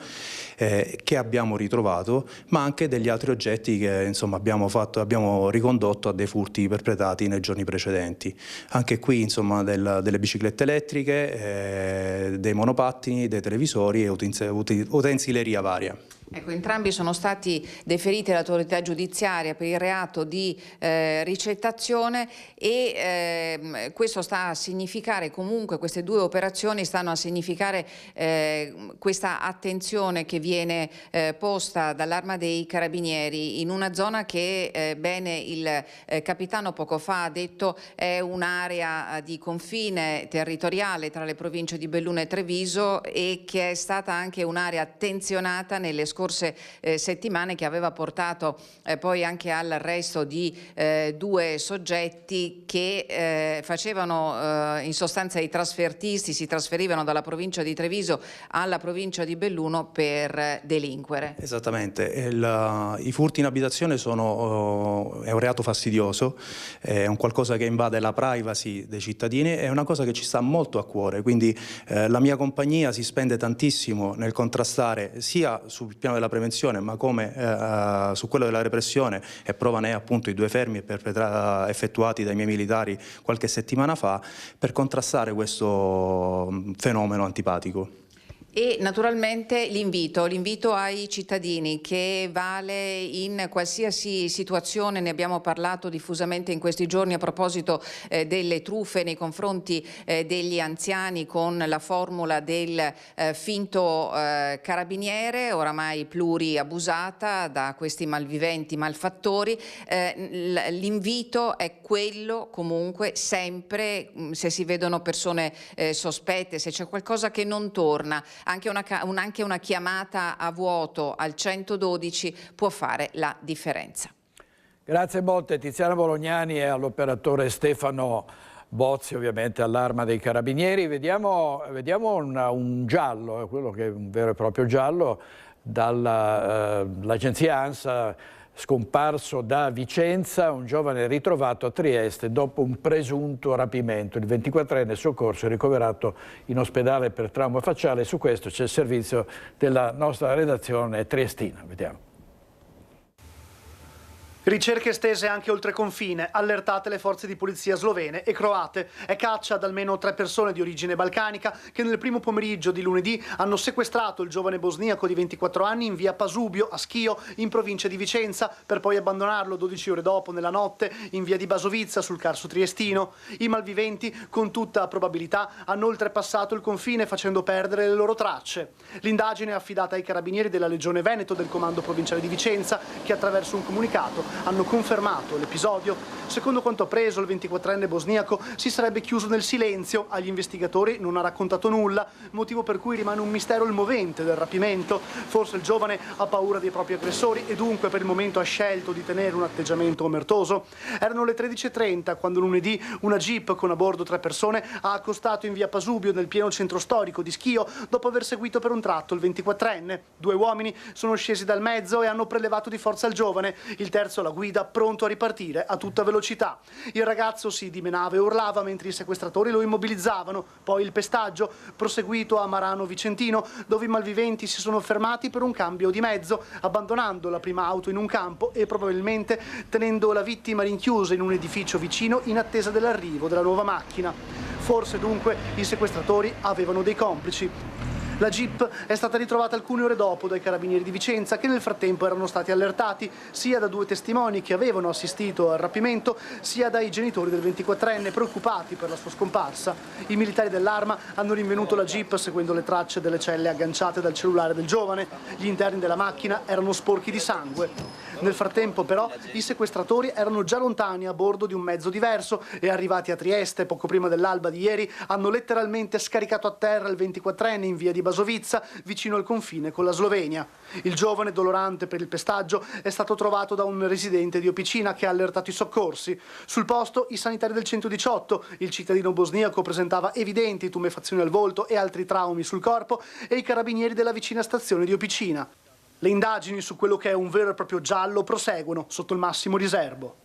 che abbiamo ritrovato, ma anche degli altri oggetti che insomma abbiamo ricondotto a dei furti perpetrati nei giorni precedenti. Anche qui insomma delle biciclette elettriche, dei monopattini, dei televisori e utensileria varia. Ecco, entrambi sono stati deferiti all'autorità giudiziaria per il reato di ricettazione e questo sta a significare, comunque queste 2 operazioni stanno a significare questa attenzione che viene posta dall'Arma dei Carabinieri in una zona che bene il capitano poco fa ha detto è un'area di confine territoriale tra le province di Belluno e Treviso e che è stata anche un'area attenzionata nelle scorse settimane, che aveva portato poi anche all'arresto di 2 soggetti che facevano in sostanza i trasfertisti, si trasferivano dalla provincia di Treviso alla provincia di Belluno per delinquere. Esattamente, i furti in abitazione è un reato fastidioso, è un qualcosa che invade la privacy dei cittadini, è una cosa che ci sta molto a cuore, quindi la mia compagnia si spende tantissimo nel contrastare sia sul piano della prevenzione ma come su quello della repressione, e prova ne è appunto i 2 fermi effettuati dai miei militari qualche settimana fa per contrastare questo fenomeno antipatico. E naturalmente l'invito ai cittadini, che vale in qualsiasi situazione, ne abbiamo parlato diffusamente in questi giorni a proposito delle truffe nei confronti degli anziani con la formula del finto carabiniere, oramai pluriabusata da questi malviventi malfattori. L'invito è quello comunque sempre, se si vedono persone sospette, se c'è qualcosa che non torna, anche una chiamata a vuoto al 112 può fare la differenza. Grazie molte Tiziana Bolognani e all'operatore Stefano Bozzi, ovviamente all'Arma dei Carabinieri. Vediamo un giallo, quello che è un vero e proprio giallo, dall'agenzia ANSA. Scomparso da Vicenza, un giovane ritrovato a Trieste dopo un presunto rapimento. Il 24enne soccorso è ricoverato in ospedale per trauma facciale. Su questo c'è il servizio della nostra redazione triestina. Vediamo. Ricerche estese anche oltre confine, allertate le forze di polizia slovene e croate. È caccia ad almeno 3 persone di origine balcanica che nel primo pomeriggio di lunedì hanno sequestrato il giovane bosniaco di 24 anni in via Pasubio, a Schio, in provincia di Vicenza, per poi abbandonarlo 12 ore dopo, nella notte, in via di Basovizza, sul Carso Triestino. I malviventi, con tutta probabilità, hanno oltrepassato il confine facendo perdere le loro tracce. L'indagine è affidata ai carabinieri della Legione Veneto del Comando Provinciale di Vicenza, che attraverso un comunicato hanno confermato l'episodio. Secondo quanto appreso, il 24enne bosniaco si sarebbe chiuso nel silenzio, agli investigatori non ha raccontato nulla, motivo per cui rimane un mistero il movente del rapimento. Forse il giovane ha paura dei propri aggressori e dunque per il momento ha scelto di tenere un atteggiamento omertoso. Erano le 13:30 quando lunedì una jeep con a bordo 3 persone ha accostato in via Pasubio, nel pieno centro storico di Schio, dopo aver seguito per un tratto il 24enne. 2 uomini sono scesi dal mezzo e hanno prelevato di forza il giovane, il terzo alla guida, pronto a ripartire a tutta velocità. Il ragazzo si dimenava e urlava mentre i sequestratori lo immobilizzavano. Poi il pestaggio, proseguito a Marano Vicentino, dove i malviventi si sono fermati per un cambio di mezzo, abbandonando la prima auto in un campo e probabilmente tenendo la vittima rinchiusa in un edificio vicino in attesa dell'arrivo della nuova macchina. Forse dunque i sequestratori avevano dei complici. La jeep è stata ritrovata alcune ore dopo dai carabinieri di Vicenza, che nel frattempo erano stati allertati sia da 2 testimoni che avevano assistito al rapimento, sia dai genitori del 24enne preoccupati per la sua scomparsa. I militari dell'Arma hanno rinvenuto la jeep seguendo le tracce delle celle agganciate dal cellulare del giovane. Gli interni della macchina erano sporchi di sangue. Nel frattempo però i sequestratori erano già lontani a bordo di un mezzo diverso e arrivati a Trieste poco prima dell'alba di ieri hanno letteralmente scaricato a terra il 24enne in via di Basovizza, vicino al confine con la Slovenia. Il giovane, dolorante per il pestaggio, è stato trovato da un residente di Opicina che ha allertato i soccorsi. Sul posto i sanitari del 118, il cittadino bosniaco presentava evidenti tumefazioni al volto e altri traumi sul corpo e i carabinieri della vicina stazione di Opicina. Le indagini su quello che è un vero e proprio giallo proseguono sotto il massimo riservo.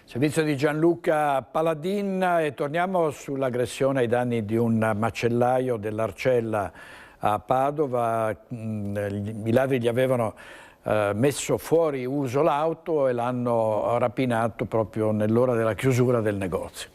Servizio di Gianluca Paladin e torniamo sull'aggressione ai danni di un macellaio dell'Arcella a Padova. I ladri gli avevano messo fuori uso l'auto e l'hanno rapinato proprio nell'ora della chiusura del negozio.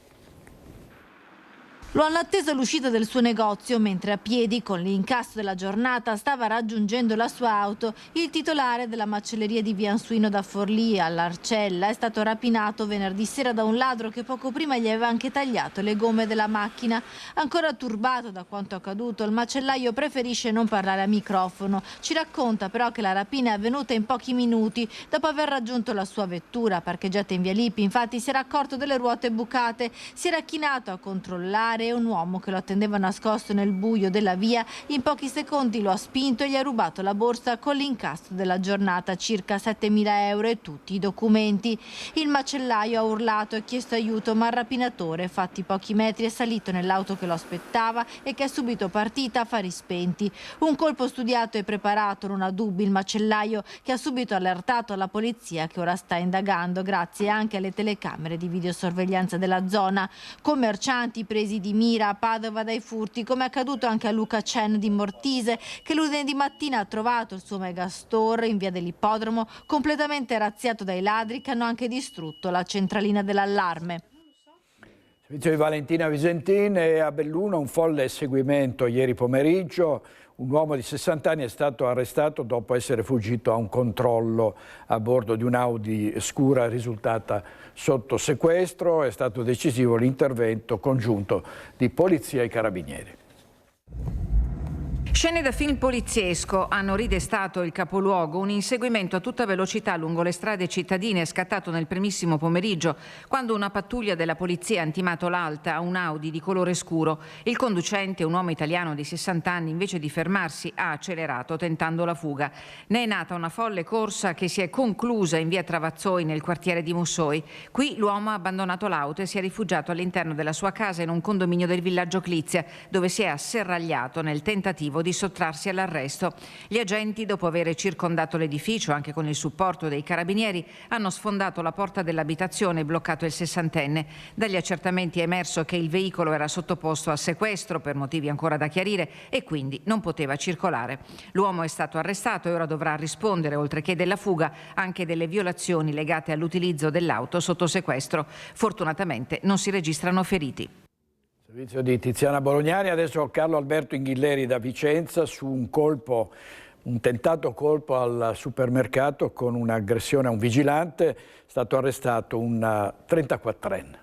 Lo hanno atteso all'uscita del suo negozio mentre a piedi, con l'incasso della giornata, stava raggiungendo la sua auto. Il titolare della macelleria di Via Ansuino da Forlì all'Arcella è stato rapinato venerdì sera da un ladro che poco prima gli aveva anche tagliato le gomme della macchina. Ancora turbato da quanto accaduto, il macellaio preferisce non parlare a microfono. Ci racconta però che la rapina è avvenuta in pochi minuti dopo aver raggiunto la sua vettura parcheggiata in Via Lippi. Infatti si era accorto delle ruote bucate, si era chinato a controllare e un uomo che lo attendeva nascosto nel buio della via in pochi secondi lo ha spinto e gli ha rubato la borsa con l'incasso della giornata, circa 7.000 euro e tutti i documenti. Il macellaio ha urlato e chiesto aiuto, ma il rapinatore, fatti pochi metri, è salito nell'auto che lo aspettava e che è subito partita a fari spenti. Un colpo studiato e preparato, non ha dubbi il macellaio, che ha subito allertato la polizia, che ora sta indagando grazie anche alle telecamere di videosorveglianza della zona. Commercianti presi di mira a Padova dai furti, come è accaduto anche a Luca Cen di Mortise, che lunedì mattina ha trovato il suo megastore in via dell'Ippodromo completamente razziato dai ladri che hanno anche distrutto la centralina dell'allarme. Servizio di Valentina Visentin e a Belluno un folle seguimento ieri pomeriggio. Un uomo di 60 anni è stato arrestato dopo essere fuggito a un controllo a bordo di un'Audi scura risultata sotto sequestro. È stato decisivo l'intervento congiunto di polizia e carabinieri. Scene da film poliziesco hanno ridestato il capoluogo. Un inseguimento a tutta velocità lungo le strade cittadine è scattato nel primissimo pomeriggio, quando una pattuglia della polizia ha intimato l'alta a un Audi di colore scuro. Il conducente, un uomo italiano di 60 anni, invece di fermarsi ha accelerato tentando la fuga. Ne è nata una folle corsa che si è conclusa in via Travazzoi nel quartiere di Mussoi. Qui l'uomo ha abbandonato l'auto e si è rifugiato all'interno della sua casa in un condominio del villaggio Clizia, dove si è asserragliato nel tentativo di di sottrarsi all'arresto. Gli agenti, dopo aver circondato l'edificio, anche con il supporto dei carabinieri, hanno sfondato la porta dell'abitazione e bloccato il sessantenne. Dagli accertamenti è emerso che il veicolo era sottoposto a sequestro per motivi ancora da chiarire e quindi non poteva circolare. L'uomo è stato arrestato e ora dovrà rispondere, oltre che della fuga, anche delle violazioni legate all'utilizzo dell'auto sotto sequestro. Fortunatamente non si registrano feriti. Servizio di Tiziana Bolognani. Adesso Carlo Alberto Inghilleri da Vicenza su un tentato colpo al supermercato con un'aggressione a un vigilante. È stato arrestato un 34enne.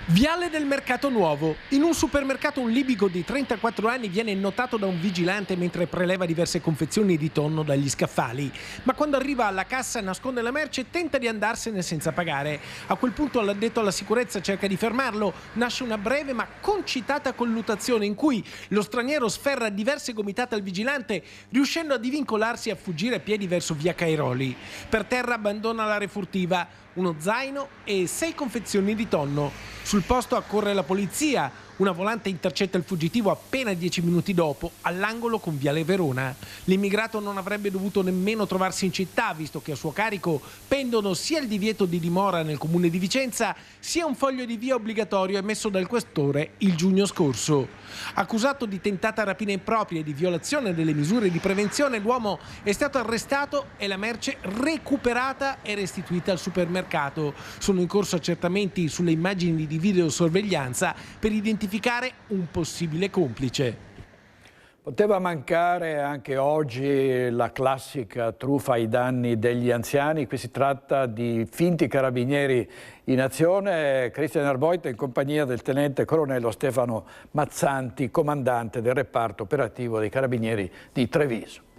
Viale del Mercato Nuovo. In un supermercato un libico di 34 anni viene notato da un vigilante mentre preleva diverse confezioni di tonno dagli scaffali. Ma quando arriva alla cassa nasconde la merce e tenta di andarsene senza pagare. A quel punto l'addetto alla sicurezza cerca di fermarlo. Nasce una breve ma concitata colluttazione in cui lo straniero sferra diverse gomitate al vigilante, riuscendo a divincolarsi e a fuggire a piedi verso via Cairoli. Per terra abbandona la refurtiva, uno zaino e 6 confezioni di tonno. Sul posto accorre la polizia. Una volante intercetta il fuggitivo appena 10 minuti dopo, all'angolo con Viale Verona. L'immigrato non avrebbe dovuto nemmeno trovarsi in città, visto che a suo carico pendono sia il divieto di dimora nel comune di Vicenza, sia un foglio di via obbligatorio emesso dal questore il giugno scorso. Accusato di tentata rapina impropria e di violazione delle misure di prevenzione, l'uomo è stato arrestato e la merce recuperata e restituita al supermercato. Sono in corso accertamenti sulle immagini di videosorveglianza per identificare un possibile complice. Poteva mancare anche oggi la classica truffa ai danni degli anziani. Qui si tratta di finti carabinieri in azione. Cristian Arboita in compagnia del tenente colonnello Stefano Mazzanti, comandante del reparto operativo dei carabinieri di Treviso.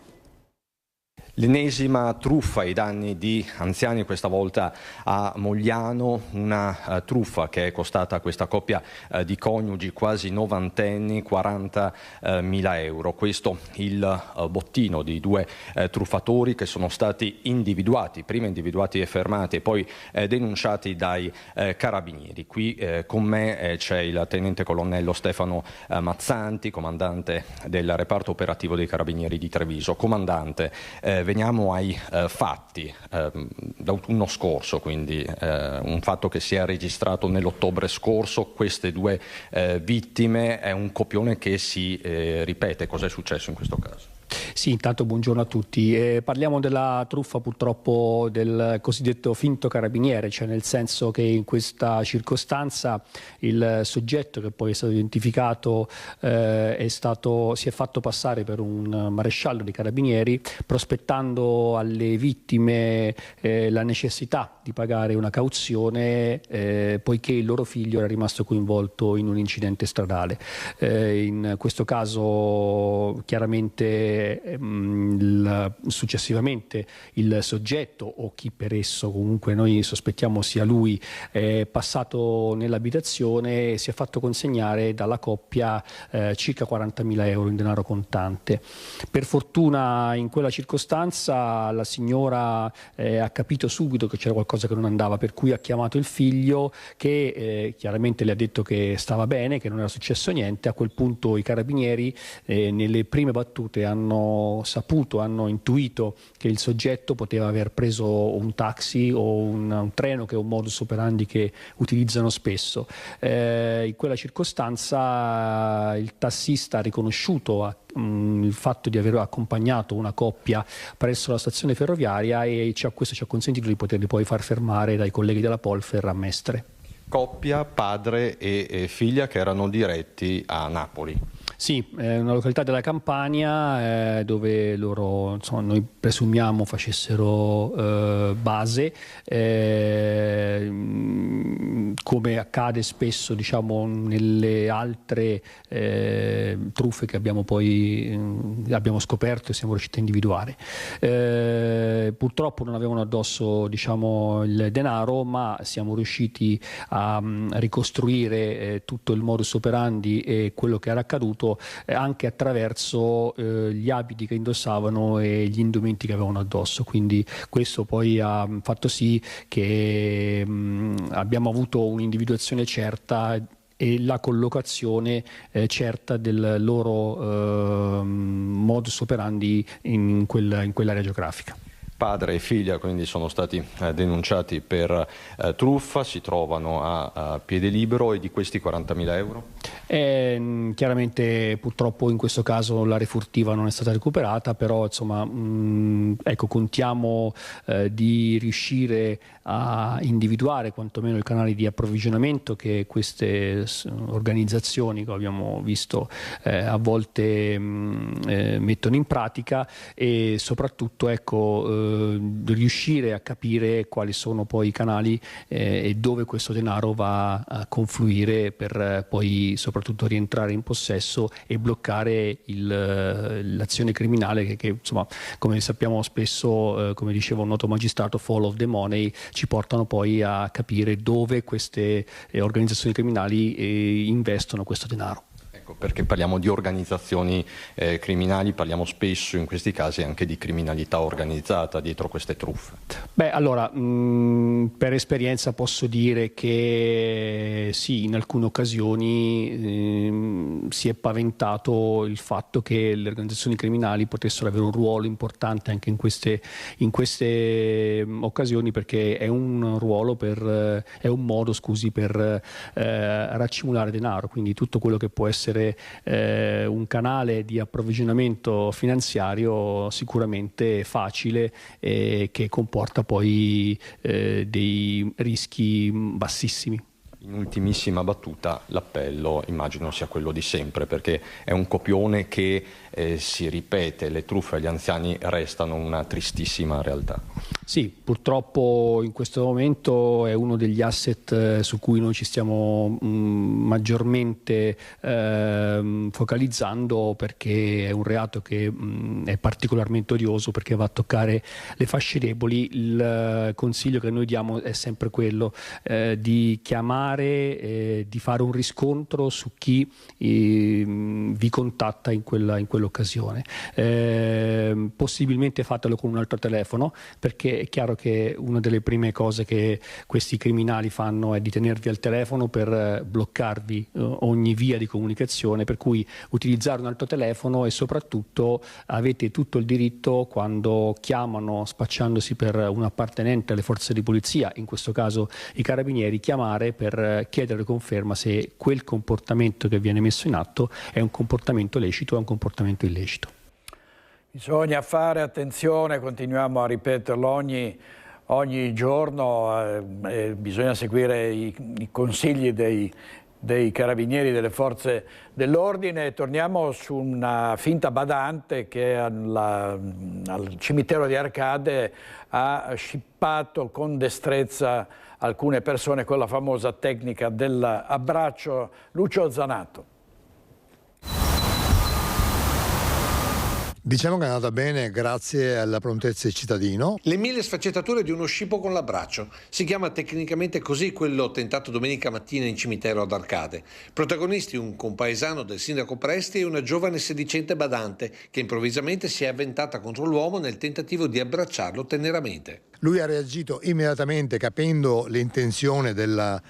L'ennesima truffa ai danni di anziani, questa volta a Mogliano, una truffa che è costata a questa coppia di coniugi quasi novantenni 40.000 euro. Questo il bottino di 2 truffatori che sono stati individuati, prima individuati e fermati e poi denunciati dai carabinieri. Qui con me c'è il tenente colonnello Stefano Mazzanti, comandante del reparto operativo dei carabinieri di Treviso. Comandante, veniamo ai fatti d'autunno scorso, quindi un fatto che si è registrato nell'ottobre scorso. Queste 2 vittime, è un copione che si ripete. Cos'è successo in questo caso? Sì, intanto buongiorno a tutti. Parliamo della truffa purtroppo del cosiddetto finto carabiniere, cioè nel senso che in questa circostanza il soggetto che poi è stato identificato si è fatto passare per un maresciallo dei carabinieri, prospettando alle vittime la necessità di pagare una cauzione poiché il loro figlio era rimasto coinvolto in un incidente stradale. In questo caso chiaramente successivamente il soggetto o chi per esso, comunque noi sospettiamo sia lui, è passato nell'abitazione e si è fatto consegnare dalla coppia circa 40.000 euro in denaro contante. Per fortuna in quella circostanza la signora ha capito subito che c'era qualcosa che non andava, per cui ha chiamato il figlio che chiaramente le ha detto che stava bene, che non era successo niente. A quel punto i carabinieri nelle prime battute hanno intuito che il soggetto poteva aver preso un taxi o un treno, che è un modus operandi che utilizzano spesso. In quella circostanza il tassista ha riconosciuto il fatto di aver accompagnato una coppia presso la stazione ferroviaria e questo ci ha consentito di poterli poi far fermare dai colleghi della Polfer a Mestre. Coppia, padre e figlia che erano diretti a Napoli. Sì, è una località della Campania dove loro, noi presumiamo, facessero base, come accade spesso nelle altre truffe che abbiamo scoperto e siamo riusciti a individuare. Purtroppo non avevano addosso il denaro, ma siamo riusciti a ricostruire tutto il modus operandi e quello che era accaduto anche attraverso gli abiti che indossavano e gli indumenti che avevano addosso. Quindi questo poi ha fatto sì che abbiamo avuto un'individuazione certa e la collocazione certa del loro modus operandi in quell'area geografica. Padre e figlia quindi sono stati denunciati per truffa, si trovano a piede libero, e di questi 40.000 euro? Chiaramente purtroppo in questo caso la refurtiva non è stata recuperata, però insomma ecco, contiamo di riuscire a individuare quantomeno il canale di approvvigionamento che queste organizzazioni, che abbiamo visto a volte mettono in pratica, e soprattutto ecco, riuscire a capire quali sono poi i canali e dove questo denaro va a confluire per poi soprattutto rientrare in possesso e bloccare l'azione criminale che insomma, come sappiamo spesso, come diceva un noto magistrato, fall of the money, ci portano poi a capire dove queste organizzazioni criminali investono questo denaro. Ecco, perché parliamo di organizzazioni criminali, parliamo spesso in questi casi anche di criminalità organizzata dietro queste truffe. Beh, allora, per esperienza posso dire che sì, in alcune occasioni si è paventato il fatto che le organizzazioni criminali potessero avere un ruolo importante anche in queste occasioni, perché è un ruolo è un modo, per raccimolare denaro, quindi tutto quello che può essere un canale di approvvigionamento finanziario sicuramente facile, che comporta poi dei rischi bassissimi. In ultimissima battuta, l'appello immagino sia quello di sempre, perché è un copione che si ripete, le truffe agli anziani restano una tristissima realtà. Sì, purtroppo in questo momento è uno degli asset su cui noi ci stiamo maggiormente focalizzando, perché è un reato che è particolarmente odioso, perché va a toccare le fasce deboli. Il consiglio che noi diamo è sempre quello di chiamare, di fare un riscontro su chi vi contatta in quell'occasione. Possibilmente fatelo con un altro telefono, perché è chiaro che una delle prime cose che questi criminali fanno è di tenervi al telefono per bloccarvi ogni via di comunicazione, per cui utilizzare un altro telefono, e soprattutto avete tutto il diritto, quando chiamano spacciandosi per un appartenente alle forze di polizia, in questo caso i carabinieri, chiamare per chiedere conferma se quel comportamento che viene messo in atto è un comportamento lecito o è un comportamento illecito. Bisogna fare attenzione, continuiamo a ripeterlo ogni giorno, bisogna seguire i consigli dei carabinieri, delle forze dell'ordine. Torniamo su una finta badante che al cimitero di Arcade ha scippato con destrezza alcune persone con la famosa tecnica dell'abbraccio. Lucio Zanato. Diciamo che è andata bene grazie alla prontezza del cittadino. Le 1000 sfaccettature di uno scippo con l'abbraccio. Si chiama tecnicamente così quello tentato domenica mattina in cimitero ad Arcade. Protagonisti un compaesano del sindaco Presti e una giovane sedicente badante che improvvisamente si è avventata contro l'uomo nel tentativo di abbracciarlo teneramente. Lui ha reagito immediatamente, capendo l'intenzione della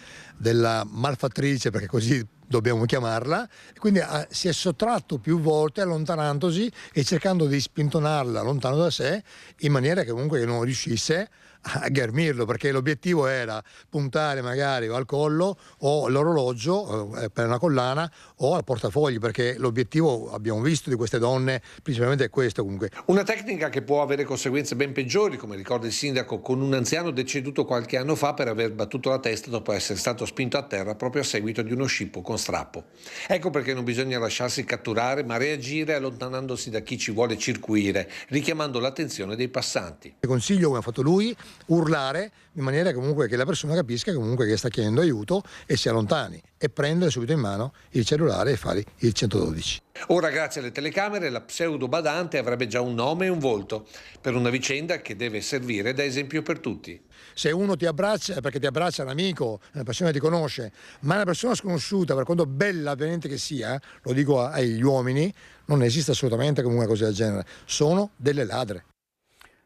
malfattrice, perché così dobbiamo chiamarla, quindi si è sottratto più volte, allontanandosi e cercando di spintonarla lontano da sé, in maniera che comunque che non riuscisse a ghermirlo, perché l'obiettivo era puntare magari al collo o all'orologio per una collana o al portafogli, perché l'obiettivo, abbiamo visto, di queste donne principalmente è questo comunque. Una tecnica che può avere conseguenze ben peggiori, come ricorda il sindaco, con un anziano deceduto qualche anno fa per aver battuto la testa dopo essere stato spinto a terra proprio a seguito di uno scippo con strappo. Ecco perché non bisogna lasciarsi catturare, ma reagire allontanandosi da chi ci vuole circuire, richiamando l'attenzione dei passanti. Il consiglio, come ha fatto lui, urlare in maniera comunque che la persona capisca comunque che sta chiedendo aiuto e si allontani, e prendere subito in mano il cellulare e fare il 112. Ora, grazie alle telecamere, la pseudo badante avrebbe già un nome e un volto, per una vicenda che deve servire da esempio per tutti. Se uno ti abbraccia è perché ti abbraccia un amico, una persona che ti conosce, ma una persona sconosciuta, per quanto bella avvenente che sia, lo dico agli uomini, non esiste assolutamente come una cosa del genere, sono delle ladre.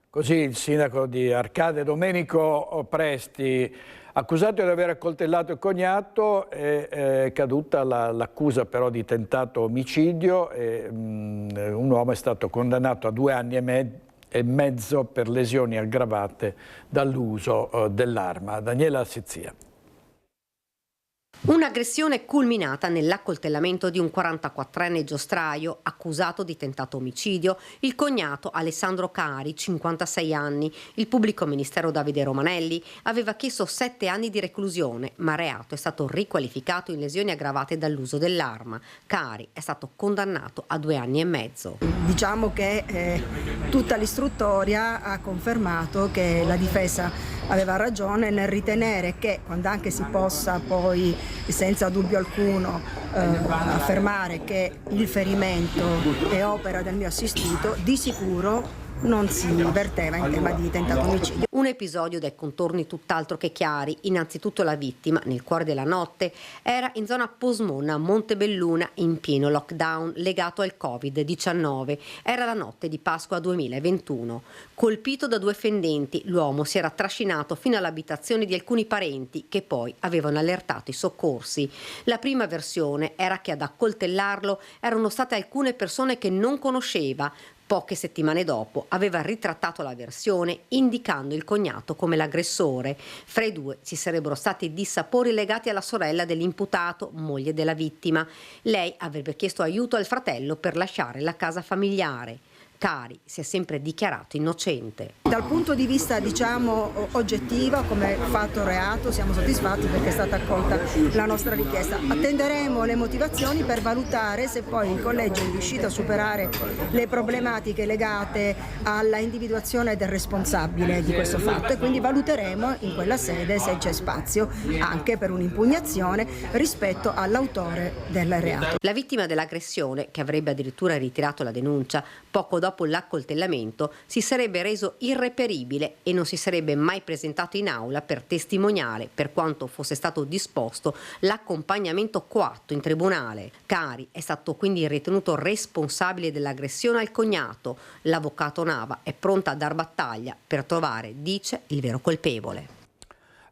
Così il sindaco di Arcade Domenico Presti. Accusato di aver accoltellato il cognato, è caduta l'accusa però di tentato omicidio e un uomo è stato condannato a 2 anni e mezzo per lesioni aggravate dall'uso dell'arma. Daniela Sizzia. Un'aggressione culminata nell'accoltellamento di un 44enne giostraio accusato di tentato omicidio, il cognato Alessandro Cari, 56 anni. Il pubblico ministero Davide Romanelli aveva chiesto 7 anni di reclusione, ma il reato è stato riqualificato in lesioni aggravate dall'uso dell'arma. Cari è stato condannato a 2 anni e mezzo. Diciamo che tutta l'istruttoria ha confermato che la difesa aveva ragione nel ritenere che, quando anche si possa poi senza dubbio alcuno affermare che il ferimento è opera del mio assistito, di sicuro non si verteva in tema di tentato omicidio. Un episodio dai contorni tutt'altro che chiari. Innanzitutto la vittima, nel cuore della notte, era in zona Posmona, Montebelluna, in pieno lockdown legato al Covid-19. Era la notte di Pasqua 2021. Colpito da 2 fendenti, l'uomo si era trascinato fino all'abitazione di alcuni parenti che poi avevano allertato i soccorsi. La prima versione era che ad accoltellarlo erano state alcune persone che non conosceva. Poche settimane dopo aveva ritrattato la versione indicando il cognato come l'aggressore. Fra i 2 ci sarebbero stati dissapori legati alla sorella dell'imputato, moglie della vittima. Lei avrebbe chiesto aiuto al fratello per lasciare la casa familiare. Cari si è sempre dichiarato innocente. Dal punto di vista, diciamo, oggettivo, come fatto reato, siamo soddisfatti perché è stata accolta la nostra richiesta. Attenderemo le motivazioni per valutare se poi il collegio è riuscito a superare le problematiche legate alla individuazione del responsabile di questo fatto e quindi valuteremo in quella sede se c'è spazio anche per un'impugnazione rispetto all'autore del reato. La vittima dell'aggressione, che avrebbe addirittura ritirato la denuncia, poco dopo l'accoltellamento si sarebbe reso irreperibile e non si sarebbe mai presentato in aula per testimoniare, per quanto fosse stato disposto l'accompagnamento coatto in tribunale. Cari è stato quindi ritenuto responsabile dell'aggressione al cognato. L'avvocato Nava è pronta a dar battaglia per trovare, dice, il vero colpevole.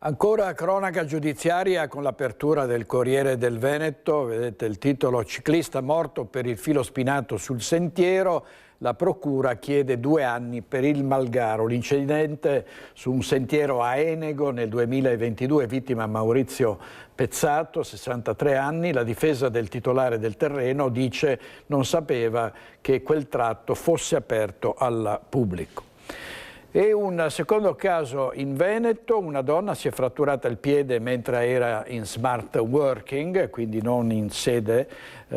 Ancora cronaca giudiziaria con l'apertura del Corriere del Veneto, vedete il titolo: ciclista morto per il filo spinato sul sentiero, la procura chiede 2 anni per il Malgaro. L'incidente su un sentiero a Enego nel 2022, vittima Maurizio Pezzato, 63 anni, la difesa del titolare del terreno dice non sapeva che quel tratto fosse aperto al pubblico. E un secondo caso in Veneto: una donna si è fratturata il piede mentre era in smart working, quindi non in sede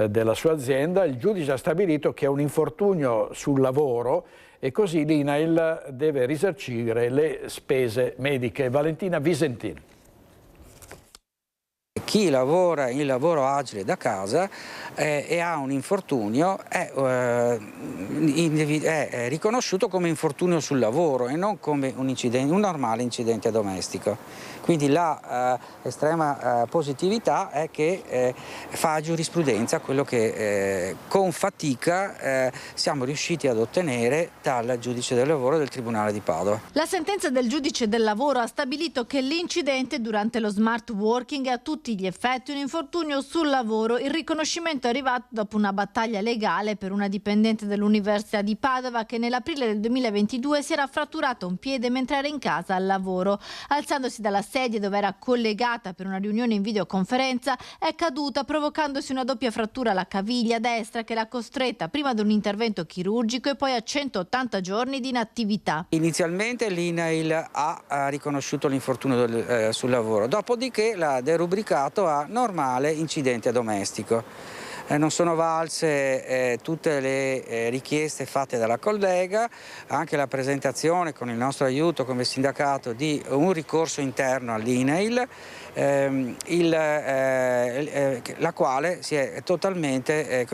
della sua azienda. Il giudice ha stabilito che è un infortunio sul lavoro e così l'INAIL deve risarcire le spese mediche. Valentina Visentini. Chi lavora in lavoro agile da casa e ha un infortunio è riconosciuto come infortunio sul lavoro e non come un normale incidente domestico. Quindi la estrema positività è che fa giurisprudenza quello che con fatica siamo riusciti ad ottenere dal giudice del lavoro del Tribunale di Padova. La sentenza del giudice del lavoro ha stabilito che l'incidente durante lo smart working è a tutti gli effetti un infortunio sul lavoro. Il riconoscimento è arrivato dopo una battaglia legale per una dipendente dell'Università di Padova che nell'aprile del 2022 si era fratturato un piede mentre era in casa al lavoro. Alzandosi dalla sedia dove era collegata per una riunione in videoconferenza, è caduta provocandosi una doppia frattura alla caviglia destra che l'ha costretta prima ad un intervento chirurgico e poi a 180 giorni di inattività. Inizialmente l'INAIL ha riconosciuto l'infortunio sul lavoro, dopodiché l'ha derubricato a normale incidente domestico. Non sono valse tutte le richieste fatte dalla collega, anche la presentazione con il nostro aiuto come sindacato di un ricorso interno all'INAIL, la quale si è totalmente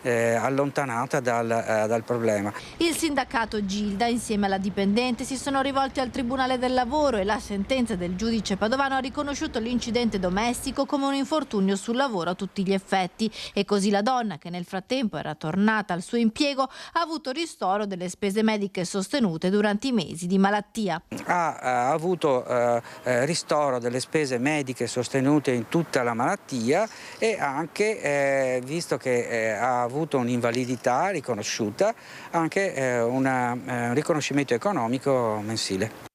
allontanata dal problema. Il sindacato Gilda insieme alla dipendente si sono rivolti al Tribunale del Lavoro e la sentenza del giudice padovano ha riconosciuto l'incidente domestico come un infortunio sul lavoro a tutti gli effetti e così la donna, che nel frattempo era tornata al suo impiego, ha avuto ristoro delle spese mediche sostenute durante i mesi di malattia. Ha avuto ristoro delle spese mediche sostenute in tutta la malattia e anche, visto che ha avuto un'invalidità riconosciuta, anche un riconoscimento economico mensile.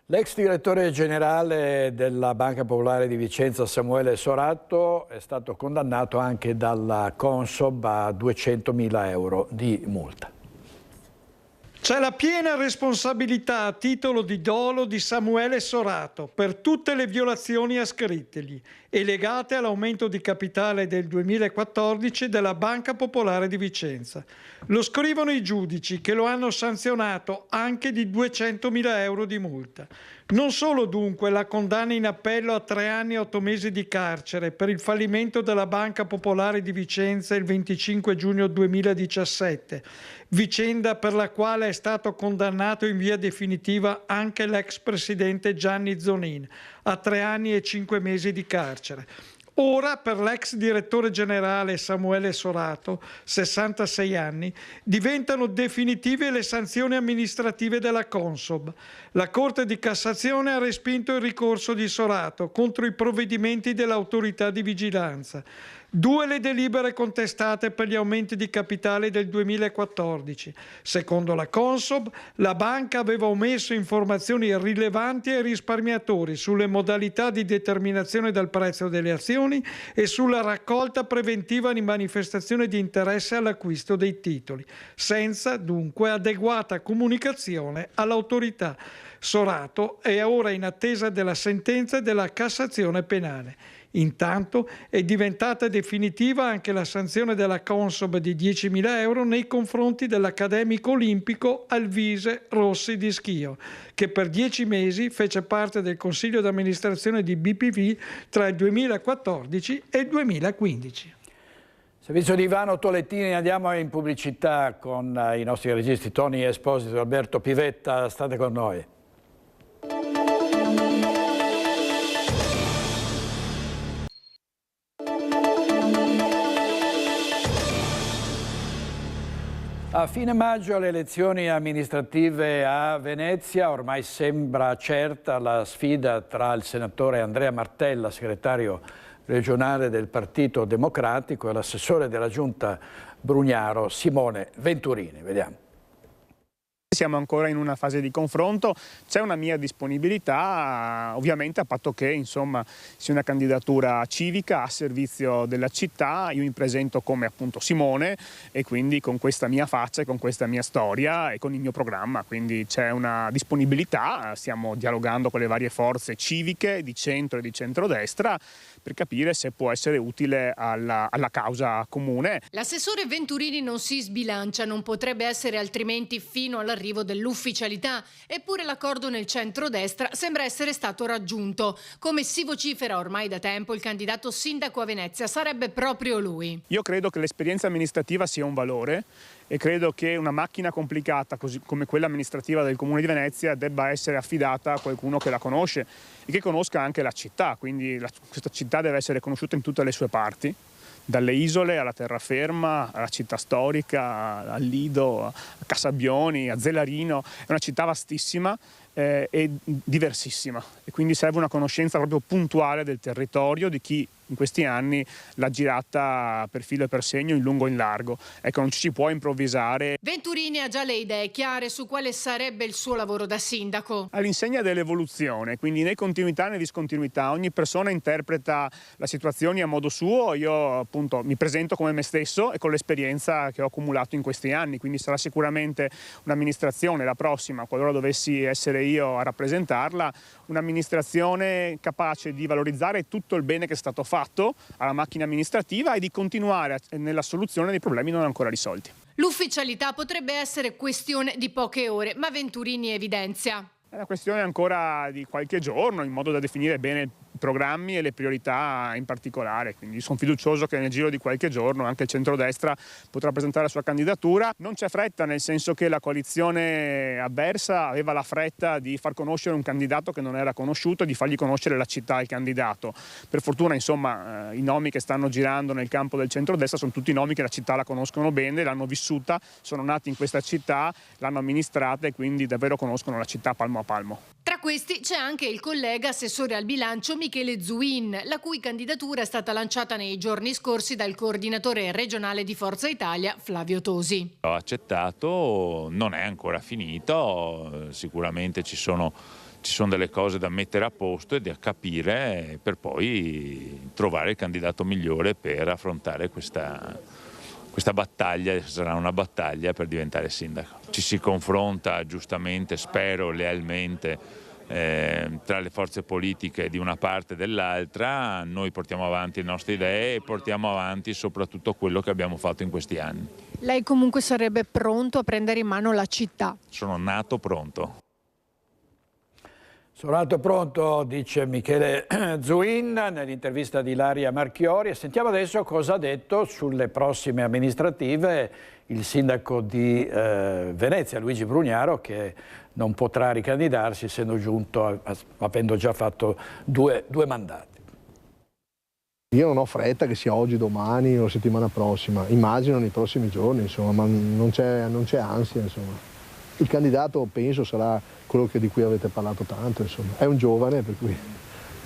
L'ex direttore generale della Banca Popolare di Vicenza, Samuele Sorato, è stato condannato anche dalla Consob a 200.000 euro di multa. C'è la piena responsabilità a titolo di dolo di Samuele Sorato per tutte le violazioni ascrittegli e legate all'aumento di capitale del 2014 della Banca Popolare di Vicenza. Lo scrivono i giudici che lo hanno sanzionato anche di 200.000 euro di multa. Non solo dunque la condanna in appello a 3 anni e 8 mesi di carcere per il fallimento della Banca Popolare di Vicenza il 25 giugno 2017, vicenda per la quale è stato condannato in via definitiva anche l'ex presidente Gianni Zonin a 3 anni e 5 mesi di carcere. Ora per l'ex direttore generale Samuele Sorato, 66 anni, diventano definitive le sanzioni amministrative della Consob. La Corte di Cassazione ha respinto il ricorso di Sorato contro i provvedimenti dell'autorità di vigilanza. 2 le delibere contestate per gli aumenti di capitale del 2014. Secondo la Consob, la banca aveva omesso informazioni rilevanti ai risparmiatori sulle modalità di determinazione del prezzo delle azioni e sulla raccolta preventiva di manifestazione di interesse all'acquisto dei titoli, senza dunque adeguata comunicazione all'autorità. Sorato è ora in attesa della sentenza della Cassazione penale. Intanto è diventata definitiva anche la sanzione della Consob di 10.000 euro nei confronti dell'accademico olimpico Alvise Rossi di Schio, che per 10 mesi fece parte del consiglio d'amministrazione di BPV tra il 2014 e il 2015. Servizio di Ivano Tolettini, andiamo in pubblicità con i nostri registi Tony Esposito e Alberto Pivetta, state con noi. A fine maggio le elezioni amministrative a Venezia, ormai sembra certa la sfida tra il senatore Andrea Martella, segretario regionale del Partito Democratico, e l'assessore della Giunta Brugnaro Simone Venturini. Vediamo. Siamo ancora in una fase di confronto, c'è una mia disponibilità, ovviamente a patto che insomma sia una candidatura civica a servizio della città. Io mi presento come appunto Simone e quindi con questa mia faccia, con questa mia storia e con il mio programma, quindi c'è una disponibilità, stiamo dialogando con le varie forze civiche di centro e di centrodestra per capire se può essere utile alla causa comune. L'assessore Venturini non si sbilancia, non potrebbe essere altrimenti fino all'arrivo dell'ufficialità, eppure l'accordo nel centrodestra sembra essere stato raggiunto. Come si vocifera ormai da tempo, il candidato sindaco a Venezia sarebbe proprio lui. Io credo che l'esperienza amministrativa sia un valore e credo che una macchina complicata così come quella amministrativa del Comune di Venezia debba essere affidata a qualcuno che la conosce e che conosca anche la città, quindi questa città deve essere conosciuta in tutte le sue parti, dalle isole alla terraferma, alla città storica, al Lido, a Casabbioni, a Zelarino. È una città vastissima e diversissima e quindi serve una conoscenza proprio puntuale del territorio, di chi in questi anni l'ha girata per filo e per segno, in lungo e in largo. Ecco, non ci si può improvvisare. Venturini ha già le idee chiare su quale sarebbe il suo lavoro da sindaco. All'insegna dell'evoluzione, quindi né continuità né discontinuità, ogni persona interpreta la situazione a modo suo. Io appunto mi presento come me stesso e con l'esperienza che ho accumulato in questi anni, quindi sarà sicuramente un'amministrazione, la prossima, qualora dovessi essere io a rappresentarla, un'amministrazione capace di valorizzare tutto il bene che è stato fatto alla macchina amministrativa e di continuare nella soluzione dei problemi non ancora risolti. L'ufficialità potrebbe essere questione di poche ore, ma Venturini evidenzia. È una questione ancora di qualche giorno, in modo da definire bene il programmi e le priorità in particolare, quindi sono fiducioso che nel giro di qualche giorno anche il centrodestra potrà presentare la sua candidatura. Non c'è fretta, nel senso che la coalizione avversa aveva la fretta di far conoscere un candidato che non era conosciuto e di fargli conoscere la città al candidato. Per fortuna, insomma, i nomi che stanno girando nel campo del centrodestra sono tutti nomi che la città la conoscono bene, l'hanno vissuta, sono nati in questa città, l'hanno amministrata e quindi davvero conoscono la città palmo a palmo. Tra questi c'è anche il collega assessore al bilancio Michele Zuin, la cui candidatura è stata lanciata nei giorni scorsi dal coordinatore regionale di Forza Italia Flavio Tosi. Ho accettato, non è ancora finito, sicuramente ci sono delle cose da mettere a posto e da capire per poi trovare il candidato migliore per affrontare questa battaglia. Sarà una battaglia per diventare sindaco. Ci si confronta giustamente, spero lealmente, tra le forze politiche di una parte e dell'altra. Noi portiamo avanti le nostre idee e portiamo avanti soprattutto quello che abbiamo fatto in questi anni. Lei comunque sarebbe pronto a prendere in mano la città? Sono nato pronto. Sono nato pronto, dice Michele Zuin nell'intervista di Ilaria Marchiori. E sentiamo adesso cosa ha detto sulle prossime amministrative il sindaco di Venezia, Luigi Brugnaro, che non potrà ricandidarsi essendo giunto, avendo già fatto due mandati. Io non ho fretta che sia oggi, domani o settimana prossima, immagino nei prossimi giorni, insomma, ma non c'è ansia, insomma. Il candidato penso sarà quello di cui avete parlato tanto, insomma. È un giovane, per cui...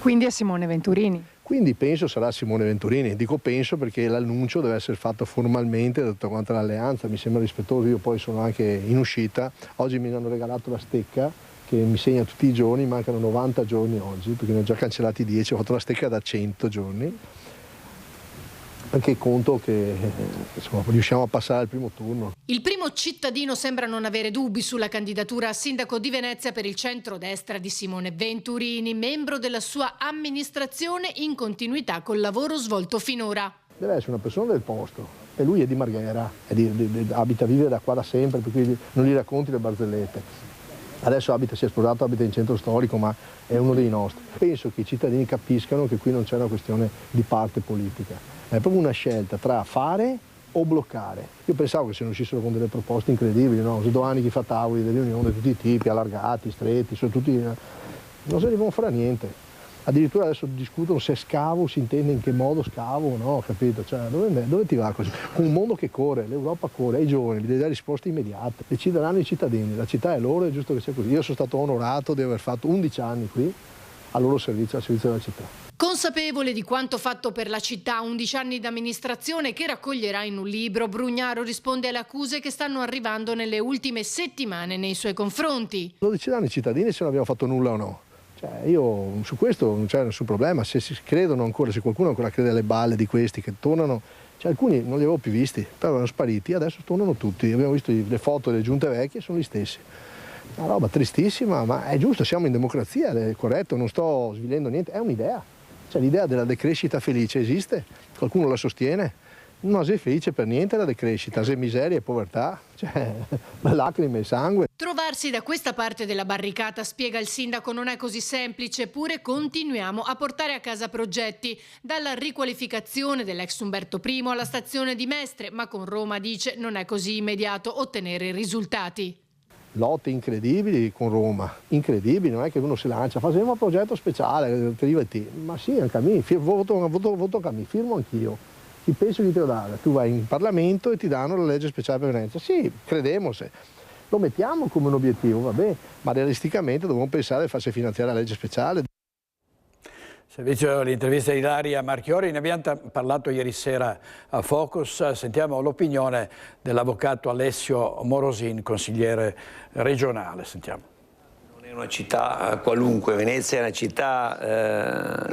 Quindi è Simone Venturini? Quindi penso sarà Simone Venturini. Dico penso perché l'annuncio deve essere fatto formalmente da tutta quanta l'alleanza, mi sembra rispettoso. Io poi sono anche in uscita, oggi mi hanno regalato la stecca che mi segna tutti i giorni, mancano 90 giorni oggi, perché ne ho già cancellati 10, ho fatto la stecca da 100 giorni. Perché conto che insomma, riusciamo a passare al primo turno. Il primo cittadino sembra non avere dubbi sulla candidatura a sindaco di Venezia per il centrodestra di Simone Venturini, membro della sua amministrazione in continuità col lavoro svolto finora. Deve essere una persona del posto e lui è di Marghera, abita, vive da qua da sempre, per cui non gli racconti le barzellette. Adesso si è sposato, abita in centro storico, ma è uno dei nostri. Penso che i cittadini capiscano che qui non c'è una questione di parte politica. È proprio una scelta tra fare o bloccare. Io pensavo che se ne uscissero con delle proposte incredibili, no? Domani chi fa tavoli, delle riunioni di tutti i tipi, allargati, stretti, sono tutti... non se ne devono fare niente. Addirittura adesso discutono se scavo, si intende in che modo scavo o no, capito? Cioè, dove ti va così? Con un mondo che corre, l'Europa corre, ai giovani, gli devi dare risposte immediate. Decideranno i cittadini, la città è loro, è giusto che sia così. Io sono stato onorato di aver fatto 11 anni qui, al loro servizio, al servizio della città. Consapevole di quanto fatto per la città, 11 anni d'amministrazione che raccoglierà in un libro, Brugnaro risponde alle accuse che stanno arrivando nelle ultime settimane nei suoi confronti. Lo decideranno i cittadini se non abbiamo fatto nulla o no. Cioè, io su questo non c'è nessun problema, se si credono ancora, se qualcuno ancora crede alle balle di questi che tornano, cioè alcuni non li avevo più visti, però erano spariti, adesso tornano tutti, abbiamo visto le foto delle giunte vecchie, sono gli stessi. Una roba tristissima, ma è giusto, siamo in democrazia, è corretto, non sto svilendo niente, è un'idea. Cioè l'idea della decrescita felice esiste, qualcuno la sostiene, non sei felice per niente la decrescita, sei miseria e povertà, cioè lacrime e sangue. Trovarsi da questa parte della barricata, spiega il sindaco, non è così semplice, eppure continuiamo a portare a casa progetti, dalla riqualificazione dell'ex Umberto I alla stazione di Mestre, ma con Roma, dice, non è così immediato ottenere risultati. Lotte incredibili con Roma, incredibili, non è che uno si lancia, facciamo un progetto speciale per IVT, ma sì, anche a me, voto anche a me, firmo anch'io, chi penso che te lo dare, tu vai in Parlamento e ti danno la legge speciale per Venezia, sì, credemo, se lo mettiamo come un obiettivo, vabbè, ma realisticamente dobbiamo pensare di farsi finanziare la legge speciale. Servizio l'intervista di Ilaria Marchiori, ne abbiamo parlato ieri sera a Focus, sentiamo l'opinione dell'avvocato Alessio Morosin, consigliere regionale, sentiamo. Non è una città qualunque, Venezia è una città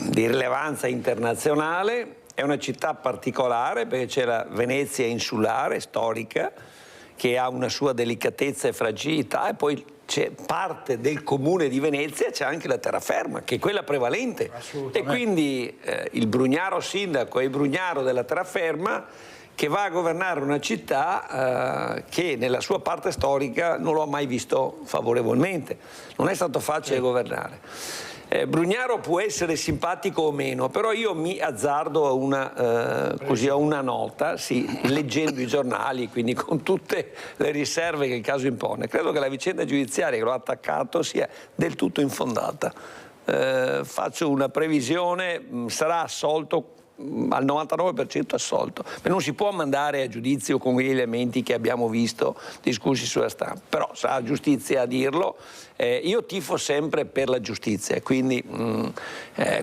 di rilevanza internazionale, è una città particolare perché c'è la Venezia insulare, storica, che ha una sua delicatezza e fragilità, e poi c'è parte del comune di Venezia, c'è anche la terraferma, che è quella prevalente. E quindi il Brugnaro sindaco e il Brugnaro della terraferma, che va a governare una città che nella sua parte storica non l'ho mai visto favorevolmente. Non è stato facile governare. Brugnaro può essere simpatico o meno, però io mi azzardo a una nota, sì, leggendo i giornali, quindi con tutte le riserve che il caso impone. Credo che la vicenda giudiziaria che lo ha attaccato sia del tutto infondata. Faccio una previsione, sarà assolto al 99% assolto, ma non si può mandare a giudizio con gli elementi che abbiamo visto discussi sulla stampa, però sarà giustizia a dirlo. Io tifo sempre per la giustizia, quindi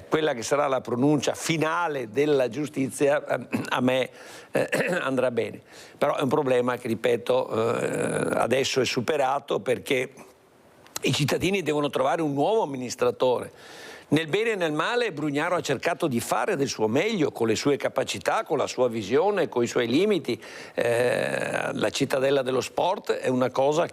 quella che sarà la pronuncia finale della giustizia a me andrà bene, però è un problema che, ripeto, adesso è superato, perché i cittadini devono trovare un nuovo amministratore. Nel bene e nel male Brugnaro ha cercato di fare del suo meglio, con le sue capacità, con la sua visione, con i suoi limiti. La cittadella dello sport è una cosa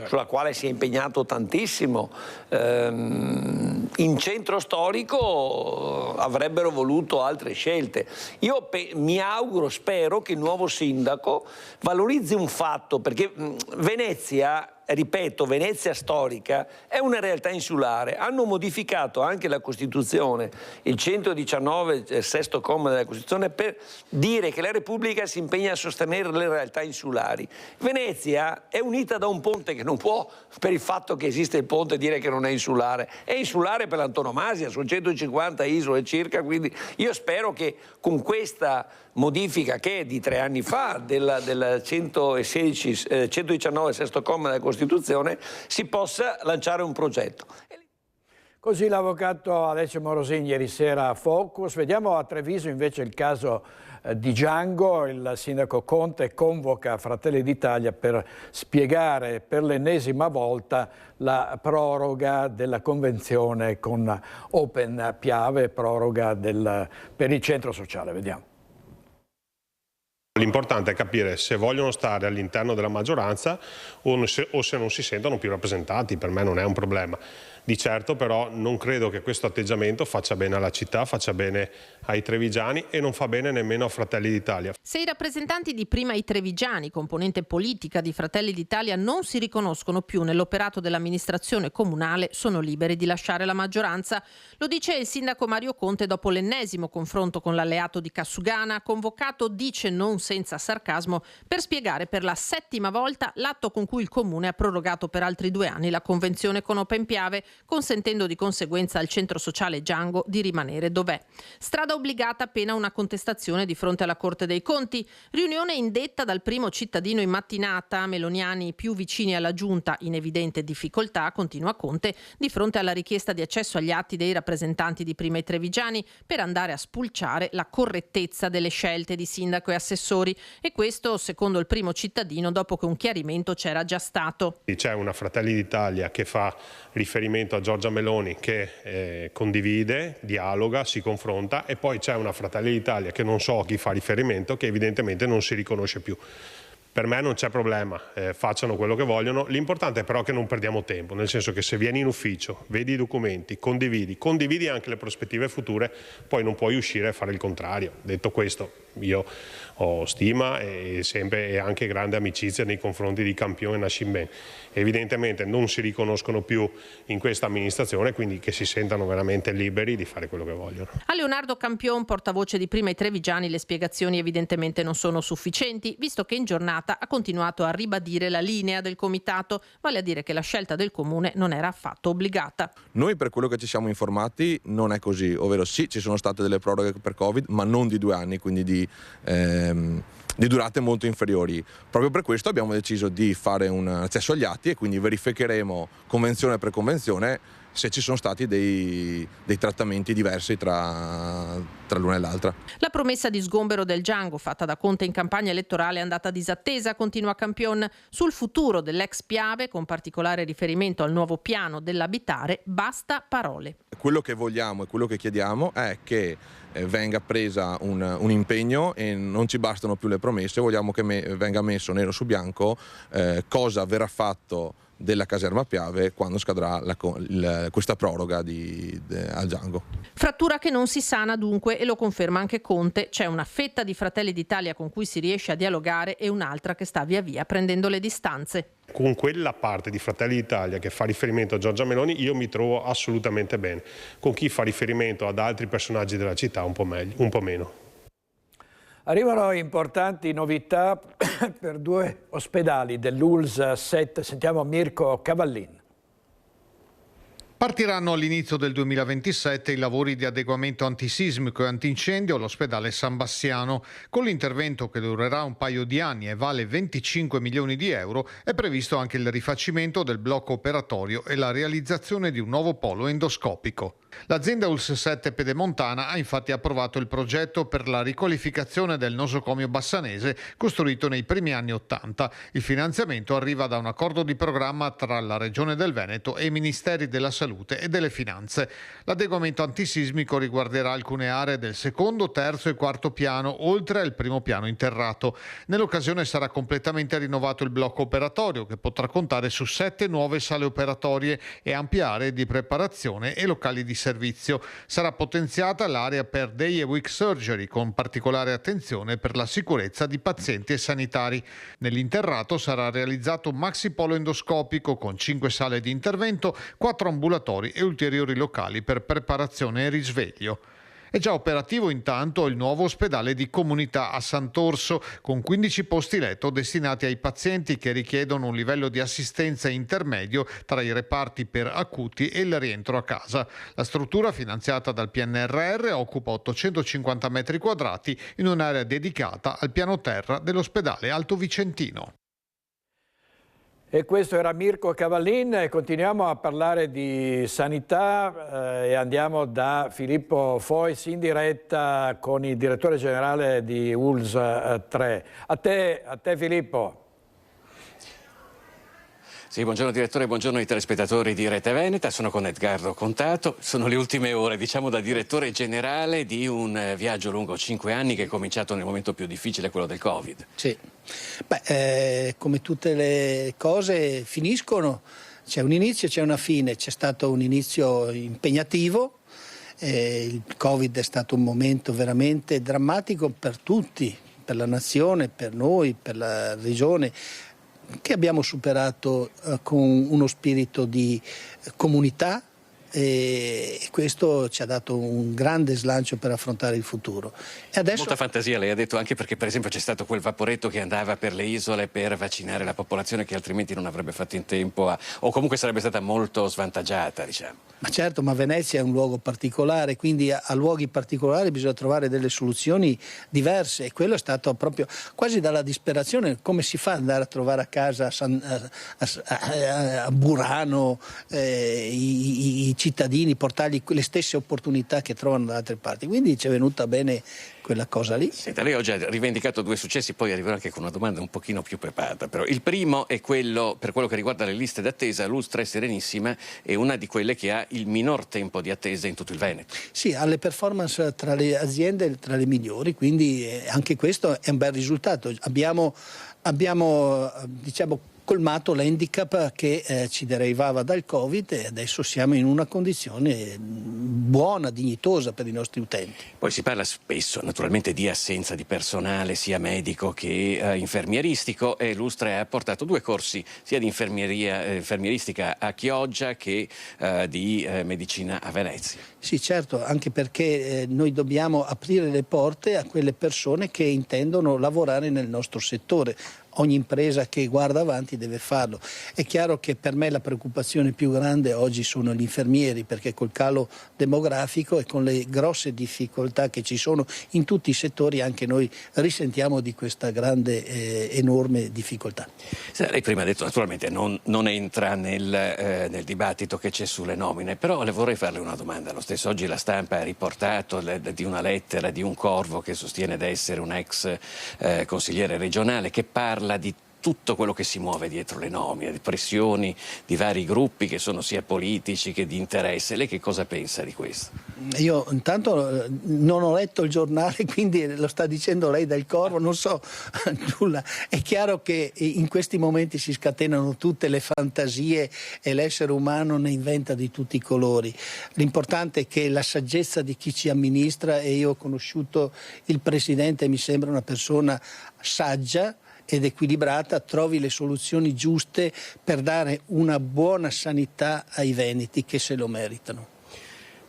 sulla quale si è impegnato tantissimo. In centro storico avrebbero voluto altre scelte. Io mi auguro, spero che il nuovo sindaco valorizzi un fatto, perché Venezia, ripeto, Venezia storica è una realtà insulare. Hanno modificato anche la Costituzione, il 119, sesto comma della Costituzione, per dire che la Repubblica si impegna a sostenere le realtà insulari. Venezia è unita da un ponte che non può, per il fatto che esiste il ponte, dire che non è insulare. È insulare per l'antonomasia, sono 150 isole circa, quindi io spero che con questa modifica, che è di 3 anni fa, del 119 sesto comma della Costituzione, si possa lanciare un progetto. Così l'avvocato Alessio Morosini ieri sera a Focus. Vediamo a Treviso invece il caso di Django. Il sindaco Conte convoca Fratelli d'Italia per spiegare per l'ennesima volta la proroga della convenzione con Open Piave, proroga per il centro sociale. Vediamo. L'importante è capire se vogliono stare all'interno della maggioranza o se non si sentono più rappresentati. Per me non è un problema. Di certo però non credo che questo atteggiamento faccia bene alla città, faccia bene ai trevigiani e non fa bene nemmeno a Fratelli d'Italia. Se i rappresentanti di Prima i Trevigiani, componente politica di Fratelli d'Italia, non si riconoscono più nell'operato dell'amministrazione comunale, sono liberi di lasciare la maggioranza. Lo dice il sindaco Mario Conte dopo l'ennesimo confronto con l'alleato di Cassugana, convocato, dice non senza sarcasmo, per spiegare per la 7ª volta l'atto con cui il comune ha prorogato per altri 2 anni la convenzione con Open Piave, consentendo di conseguenza al centro sociale Django di rimanere dov'è. Strada obbligata pena una contestazione di fronte alla Corte dei Conti. Riunione indetta dal primo cittadino in mattinata, meloniani più vicini alla giunta in evidente difficoltà, continua Conte, di fronte alla richiesta di accesso agli atti dei rappresentanti di Prima i Trevigiani per andare a spulciare la correttezza delle scelte di sindaco e assessori, e questo secondo il primo cittadino dopo che un chiarimento c'era già stato. C'è una Fratelli d'Italia che fa riferimento a Giorgia Meloni, che condivide, dialoga, si confronta, e poi c'è una Fratelli d'Italia che non so a chi fa riferimento, che evidentemente non si riconosce più. Per me non c'è problema, facciano quello che vogliono, l'importante è però che non perdiamo tempo, nel senso che se vieni in ufficio, vedi i documenti, condividi anche le prospettive future, poi non puoi uscire e fare il contrario. Detto questo, io ho stima e anche grande amicizia nei confronti di Campione e Nascimben. Evidentemente non si riconoscono più in questa amministrazione, quindi che si sentano veramente liberi di fare quello che vogliono. A Leonardo Campion, portavoce di Prima i Trevigiani, le spiegazioni evidentemente non sono sufficienti, visto che in giornata ha continuato a ribadire la linea del comitato, vale a dire che la scelta del comune non era affatto obbligata. Noi, per quello che ci siamo informati, non è così, ovvero sì, ci sono state delle proroghe per Covid, ma non di 2 anni, quindi di durate molto inferiori. Proprio per questo abbiamo deciso di fare un accesso agli atti e quindi verificheremo convenzione per convenzione se ci sono stati dei trattamenti diversi tra l'una e l'altra. La promessa di sgombero del Django fatta da Conte in campagna elettorale è andata disattesa, continua Campion. Sul futuro dell'ex Piave, con particolare riferimento al nuovo piano dell'abitare, basta parole. Quello che vogliamo e quello che chiediamo è che venga presa un impegno e non ci bastano più le promesse, vogliamo che venga messo nero su bianco cosa verrà fatto della caserma Piave quando scadrà questa proroga al Django. Frattura che non si sana dunque, e lo conferma anche Conte. C'è una fetta di Fratelli d'Italia con cui si riesce a dialogare e un'altra che sta via via prendendo le distanze. Con quella parte di Fratelli d'Italia che fa riferimento a Giorgia Meloni io mi trovo assolutamente bene. Con chi fa riferimento ad altri personaggi della città un po' meno. Arrivano importanti novità per 2 ospedali dell'ULSS 7. Sentiamo Mirko Cavallin. Partiranno all'inizio del 2027 i lavori di adeguamento antisismico e antincendio all'ospedale San Bassiano. Con l'intervento, che durerà un paio di anni e vale 25 milioni di euro, è previsto anche il rifacimento del blocco operatorio e la realizzazione di un nuovo polo endoscopico. L'azienda ULSS 7 Pedemontana ha infatti approvato il progetto per la riqualificazione del nosocomio bassanese costruito nei primi anni '80. Il finanziamento arriva da un accordo di programma tra la Regione del Veneto e i Ministeri della Salute e delle Finanze. L'adeguamento antisismico riguarderà alcune aree del secondo, terzo e quarto piano, oltre al primo piano interrato. Nell'occasione sarà completamente rinnovato il blocco operatorio, che potrà contare su 7 nuove sale operatorie e ampie aree di preparazione e locali di servizio. Sarà potenziata l'area per day e week surgery, con particolare attenzione per la sicurezza di pazienti e sanitari. Nell'interrato sarà realizzato un maxi polo endoscopico con 5 sale di intervento, 4 ambulatori e ulteriori locali per preparazione e risveglio. È già operativo intanto il nuovo ospedale di comunità a Sant'Orso, con 15 posti letto destinati ai pazienti che richiedono un livello di assistenza intermedio tra i reparti per acuti e il rientro a casa. La struttura, finanziata dal PNRR, occupa 850 metri quadrati in un'area dedicata al piano terra dell'ospedale Alto Vicentino. E questo era Mirko Cavallin e continuiamo a parlare di sanità e andiamo da Filippo Fois in diretta con il direttore generale di ULSS 3. A te Filippo. Sì, buongiorno direttore, buongiorno ai telespettatori di Rete Veneta, sono con Edgardo Contato, sono le ultime ore, diciamo, da direttore generale di un viaggio lungo 5 anni che è cominciato nel momento più difficile, quello del Covid. Sì, come tutte le cose finiscono, c'è un inizio, c'è una fine, c'è stato un inizio impegnativo, il Covid è stato un momento veramente drammatico per tutti, per la nazione, per noi, per la regione, che abbiamo superato con uno spirito di comunità e questo ci ha dato un grande slancio per affrontare il futuro. E adesso... Molta fantasia, lei ha detto, anche perché per esempio c'è stato quel vaporetto che andava per le isole per vaccinare la popolazione che altrimenti non avrebbe fatto in tempo o comunque sarebbe stata molto svantaggiata, diciamo. Ma certo, ma Venezia è un luogo particolare, quindi a luoghi particolari bisogna trovare delle soluzioni diverse e quello è stato proprio quasi dalla disperazione. Come si fa ad andare a trovare a casa a Burano i cittadini, portargli le stesse opportunità che trovano da altre parti, quindi ci è venuta bene quella cosa lì. Senta, lei oggi ha rivendicato 2 successi, poi arriverà anche con una domanda un pochino più preparata, però il primo è quello, per quello che riguarda le liste d'attesa, l'ULSS 3 Serenissima è una di quelle che ha il minor tempo di attesa in tutto il Veneto. Sì, ha le performance tra le aziende tra le migliori, quindi anche questo è un bel risultato. Abbiamo diciamo colmato l'handicap che ci derivava dal Covid e adesso siamo in una condizione buona, dignitosa per i nostri utenti. Poi si parla spesso naturalmente di assenza di personale sia medico che infermieristico e l'ULSS 3 ha portato 2 corsi sia di infermieristica a Chioggia che di medicina a Venezia. Sì, certo, anche perché noi dobbiamo aprire le porte a quelle persone che intendono lavorare nel nostro settore. Ogni impresa che guarda avanti deve farlo. È chiaro che per me la preoccupazione più grande oggi sono gli infermieri, perché col calo demografico e con le grosse difficoltà che ci sono in tutti i settori anche noi risentiamo di questa grande, enorme difficoltà. Lei prima ha detto naturalmente non entra nel dibattito che c'è sulle nomine, però le vorrei farle una domanda. Lo stesso oggi la stampa ha riportato di una lettera di un corvo che sostiene di essere un ex consigliere regionale che parla di tutto quello che si muove dietro le nomine, le pressioni di vari gruppi che sono sia politici che di interesse. Lei che cosa pensa di questo? Io intanto non ho letto il giornale, quindi lo sta dicendo lei dal Corvo, non so nulla. È chiaro che in questi momenti si scatenano tutte le fantasie e l'essere umano ne inventa di tutti i colori. L'importante è che la saggezza di chi ci amministra, e io ho conosciuto il Presidente, mi sembra una persona saggia ed equilibrata, trovi le soluzioni giuste per dare una buona sanità ai veneti che se lo meritano.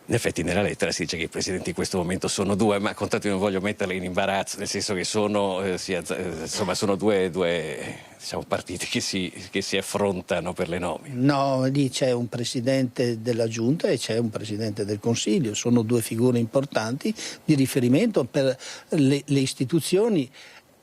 In effetti nella lettera si dice che i presidenti in questo momento sono due, ma contate, non voglio metterli in imbarazzo, nel senso che sono, sono due diciamo, partiti che si affrontano per le nomine. No, lì c'è un presidente della Giunta e c'è un presidente del Consiglio, sono due figure importanti di riferimento per le istituzioni.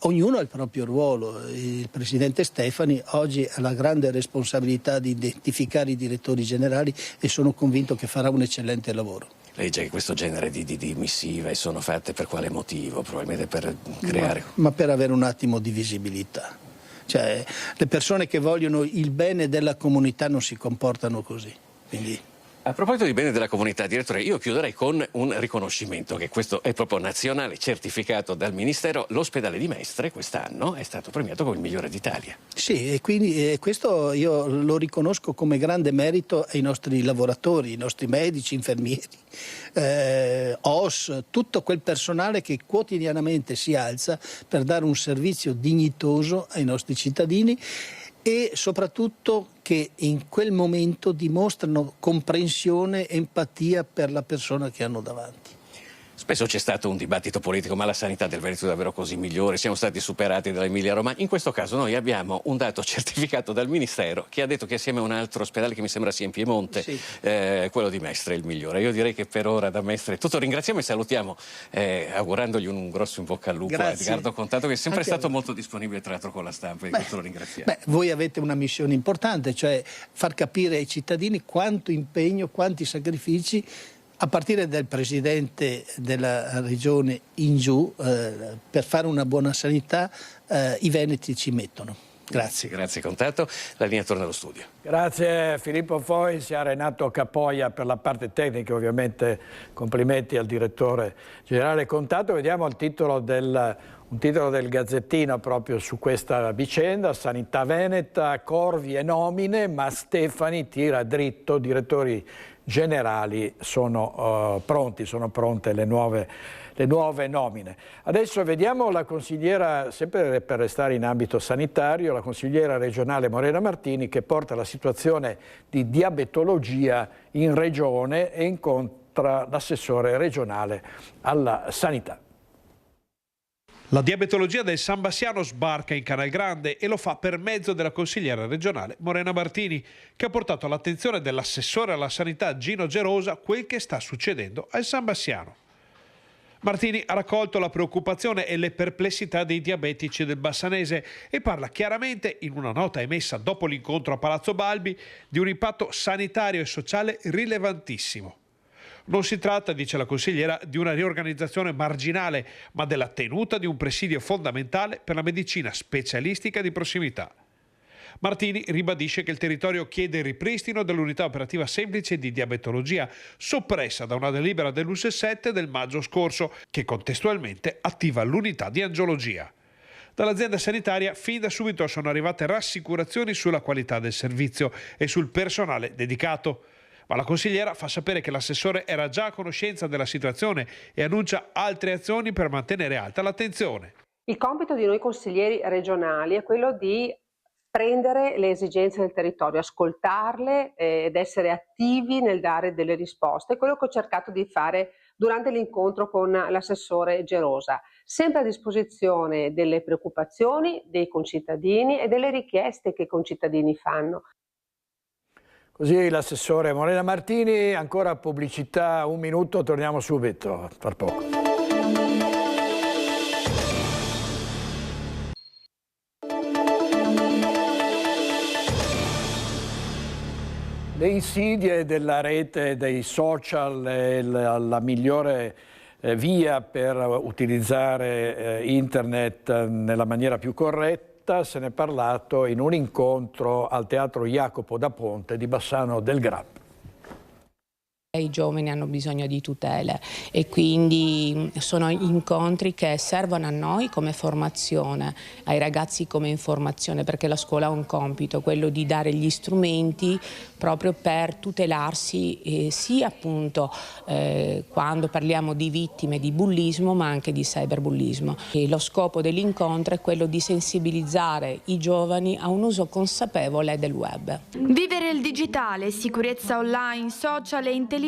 Ognuno ha il proprio ruolo. Il presidente Stefani oggi ha la grande responsabilità di identificare i direttori generali e sono convinto che farà un eccellente lavoro. Lei dice che questo genere di missive sono fatte per quale motivo? Probabilmente per creare... Ma per avere un attimo di visibilità. Cioè, le persone che vogliono il bene della comunità non si comportano così. Quindi... A proposito di bene della comunità, direttore, io chiuderei con un riconoscimento, che questo è proprio nazionale, certificato dal Ministero. L'ospedale di Mestre quest'anno è stato premiato come il migliore d'Italia. Sì, e quindi questo io lo riconosco come grande merito ai nostri lavoratori, i nostri medici, infermieri, OS, tutto quel personale che quotidianamente si alza per dare un servizio dignitoso ai nostri cittadini, e soprattutto che in quel momento dimostrano comprensione, empatia per la persona che hanno davanti. Spesso c'è stato un dibattito politico, ma la sanità del Veneto è davvero così migliore? Siamo stati superati dall'Emilia Romagna? In questo caso noi abbiamo un dato certificato dal Ministero che ha detto che assieme a un altro ospedale che mi sembra sia in Piemonte, sì, quello di Mestre è il migliore. Io direi che per ora da Mestre è tutto. Ringraziamo e salutiamo, augurandogli un grosso in bocca al lupo a Edgardo Contato, che è sempre stato molto disponibile tra l'altro con la stampa, e questo lo ringraziamo. Voi avete una missione importante, cioè far capire ai cittadini quanto impegno, quanti sacrifici, a partire dal Presidente della Regione in giù, per fare una buona sanità, i veneti ci mettono. Grazie. Grazie Contato. La linea torna allo studio. Grazie Filippo Fois e a Renato Capoia per la parte tecnica, ovviamente complimenti al direttore generale Contato. Vediamo il titolo un titolo del Gazzettino proprio su questa vicenda: Sanità Veneta, corvi e nomine, ma Stefani tira dritto, direttori generali sono pronte le nuove nomine. Adesso vediamo la consigliera, sempre per restare in ambito sanitario, la consigliera regionale Morena Martini, che porta la situazione di diabetologia in regione e incontra l'assessore regionale alla sanità. La diabetologia del San Bassiano sbarca in Canal Grande e lo fa per mezzo della consigliera regionale Morena Martini, che ha portato all'attenzione dell'assessore alla sanità Gino Gerosa quel che sta succedendo al San Bassiano. Martini ha raccolto la preoccupazione e le perplessità dei diabetici del Bassanese e parla chiaramente, in una nota emessa dopo l'incontro a Palazzo Balbi, di un impatto sanitario e sociale rilevantissimo. Non si tratta, dice la consigliera, di una riorganizzazione marginale, ma della tenuta di un presidio fondamentale per la medicina specialistica di prossimità. Martini ribadisce che il territorio chiede il ripristino dell'unità operativa semplice di diabetologia, soppressa da una delibera dell'US7 del maggio scorso, che contestualmente attiva l'unità di angiologia. Dall'azienda sanitaria fin da subito sono arrivate rassicurazioni sulla qualità del servizio e sul personale dedicato. Ma la consigliera fa sapere che l'assessore era già a conoscenza della situazione e annuncia altre azioni per mantenere alta l'attenzione. Il compito di noi consiglieri regionali è quello di prendere le esigenze del territorio, ascoltarle ed essere attivi nel dare delle risposte. È quello che ho cercato di fare durante l'incontro con l'assessore Gerosa, sempre a disposizione delle preoccupazioni dei concittadini e delle richieste che i concittadini fanno. Così l'assessore Morena Martini, ancora pubblicità, un minuto, torniamo subito, tra poco. Le insidie della rete, dei social, la migliore via per utilizzare internet nella maniera più corretta diretta, se ne è parlato in un incontro al Teatro Jacopo da Ponte di Bassano del Grappa. I giovani hanno bisogno di tutele e quindi sono incontri che servono a noi come formazione, ai ragazzi come informazione, perché la scuola ha un compito, quello di dare gli strumenti proprio per tutelarsi sia appunto quando parliamo di vittime di bullismo ma anche di cyberbullismo. E lo scopo dell'incontro è quello di sensibilizzare i giovani a un uso consapevole del web. Vivere il digitale, sicurezza online, social e intelligenza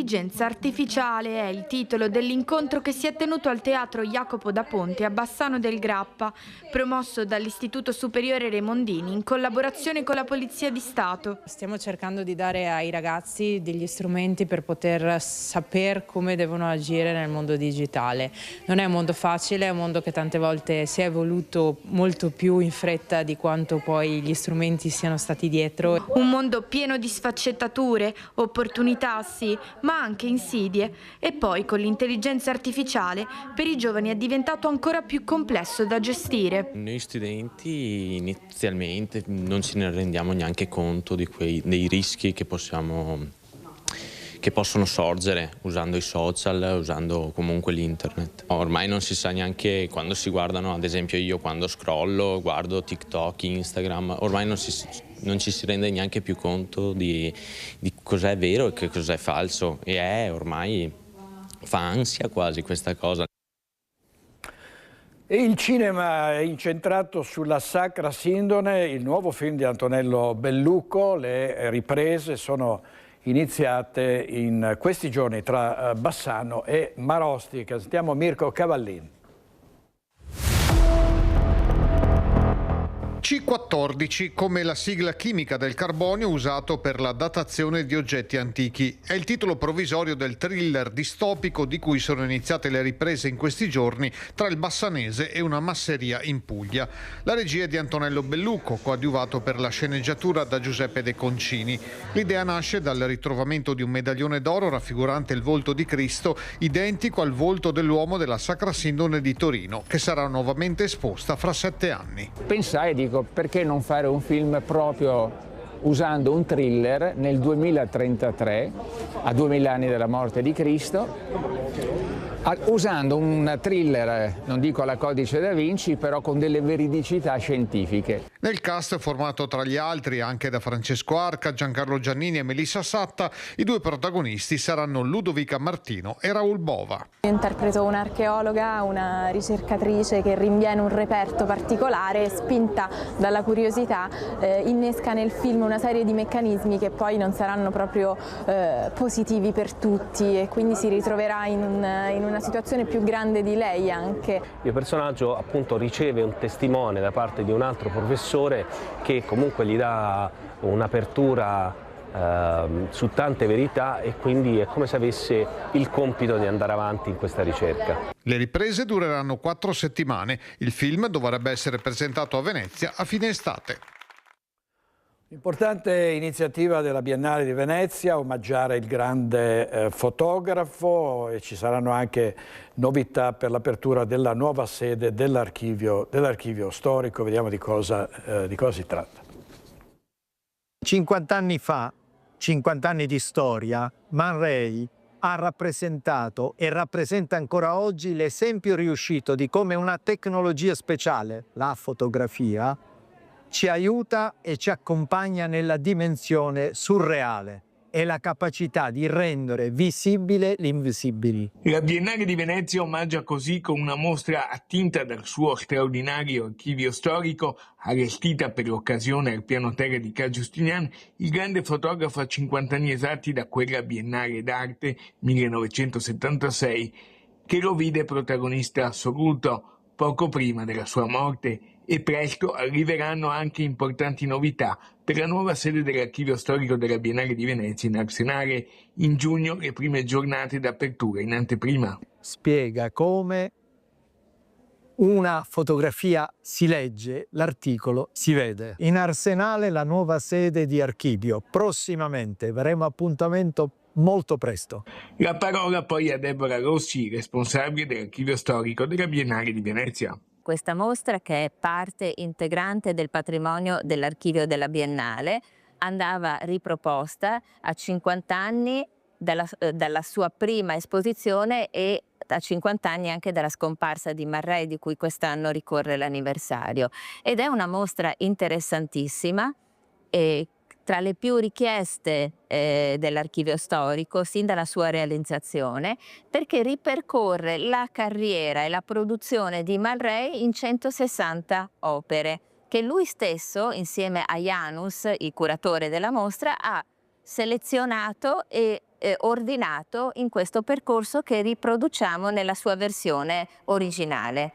artificiale è il titolo dell'incontro che si è tenuto al Teatro Jacopo da Ponte a Bassano del Grappa, promosso dall'Istituto Superiore Remondini in collaborazione con la Polizia di Stato. Stiamo cercando di dare ai ragazzi degli strumenti per poter sapere come devono agire nel mondo digitale. Non è un mondo facile, è un mondo che tante volte si è evoluto molto più in fretta di quanto poi gli strumenti siano stati dietro. Un mondo pieno di sfaccettature, opportunità sì, ma anche insidie. E poi con l'intelligenza artificiale per i giovani è diventato ancora più complesso da gestire. Noi studenti inizialmente non ce ne rendiamo neanche conto dei rischi che possono sorgere usando i social, usando comunque l'internet. Ormai non si sa neanche quando si guardano, ad esempio io quando scrollo, guardo TikTok, Instagram, ormai non ci si rende neanche più conto di cos'è vero e che cos'è falso e ormai fa ansia quasi questa cosa. E il cinema è incentrato sulla Sacra Sindone, il nuovo film di Antonello Bellucco. Le riprese sono iniziate in questi giorni tra Bassano e Marostica. Sentiamo Mirko Cavallin. C14, come la sigla chimica del carbonio usato per la datazione di oggetti antichi. È il titolo provvisorio del thriller distopico di cui sono iniziate le riprese in questi giorni tra il Bassanese e una masseria in Puglia. La regia è di Antonello Bellucco, coadiuvato per la sceneggiatura da Giuseppe De Concini. L'idea nasce dal ritrovamento di un medaglione d'oro raffigurante il volto di Cristo, identico al volto dell'uomo della Sacra Sindone di Torino, che sarà nuovamente esposta fra 7 anni. Pensai, dico, perché non fare un film proprio usando un thriller nel 2033, a 2000 anni dalla morte di Cristo, usando un thriller, non dico alla Codice da Vinci, però con delle veridicità scientifiche. Nel cast, formato tra gli altri anche da Francesco Arca, Giancarlo Giannini e Melissa Satta, i due protagonisti saranno Ludovica Martino e Raul Bova. Interpreto un'archeologa, una ricercatrice che rinviene un reperto particolare, spinta dalla curiosità, innesca nel film una serie di meccanismi che poi non saranno proprio positivi per tutti e quindi si ritroverà in una situazione più grande di lei anche. Il mio personaggio appunto riceve un testimone da parte di un altro professore che comunque gli dà un'apertura su tante verità e quindi è come se avesse il compito di andare avanti in questa ricerca. Le riprese dureranno 4 settimane. Il film dovrebbe essere presentato a Venezia a fine estate. Importante iniziativa della Biennale di Venezia, omaggiare il grande fotografo, e ci saranno anche novità per l'apertura della nuova sede dell'archivio storico. Vediamo di cosa si tratta. 50 anni fa, 50 anni di storia, Man Ray ha rappresentato e rappresenta ancora oggi l'esempio riuscito di come una tecnologia speciale, la fotografia, ci aiuta e ci accompagna nella dimensione surreale e la capacità di rendere visibile l'invisibile. La Biennale di Venezia omaggia così con una mostra attinta dal suo straordinario archivio storico, allestita per l'occasione al piano terra di Ca' Giustinian, il grande fotografo a 50 anni esatti da quella Biennale d'arte 1976, che lo vide protagonista assoluto poco prima della sua morte. E presto arriveranno anche importanti novità per la nuova sede dell'Archivio Storico della Biennale di Venezia in Arsenale. In giugno le prime giornate d'apertura in anteprima. Spiega come una fotografia si legge, l'articolo si vede. In Arsenale la nuova sede di Archivio. Prossimamente avremo appuntamento molto presto. La parola poi a Deborah Rossi, responsabile dell'Archivio Storico della Biennale di Venezia. questa mostra, che è parte integrante del patrimonio dell'archivio della Biennale, andava riproposta a 50 anni dalla sua prima esposizione e a 50 anni anche dalla scomparsa di Marrei, di cui quest'anno ricorre l'anniversario. Ed è una mostra interessantissima e tra le più richieste dell'archivio storico sin dalla sua realizzazione, perché ripercorre la carriera e la produzione di Marrei in 160 opere che lui stesso, insieme a Janus, il curatore della mostra, ha selezionato e ordinato in questo percorso che riproduciamo nella sua versione originale.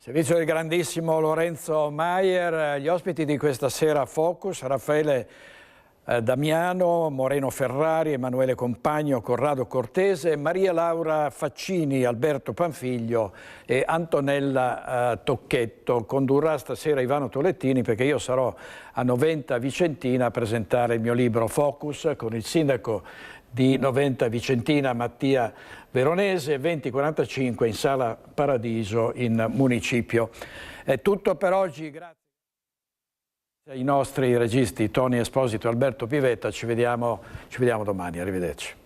Servizio del grandissimo Lorenzo Maier, gli ospiti di questa sera Focus, Raffaele Damiano, Moreno Ferrari, Emanuele Compagno, Corrado Cortese, Maria Laura Faccini, Alberto Panfiglio e Antonella Tocchetto. Condurrà stasera Ivano Tolettini, perché io sarò a Noventa Vicentina a presentare il mio libro Focus con il sindaco di Noventa Vicentina Mattia Veronese, 20:45 in Sala Paradiso in Municipio. È tutto per oggi, grazie ai nostri registi Tony Esposito e Alberto Pivetta, ci vediamo domani, arrivederci.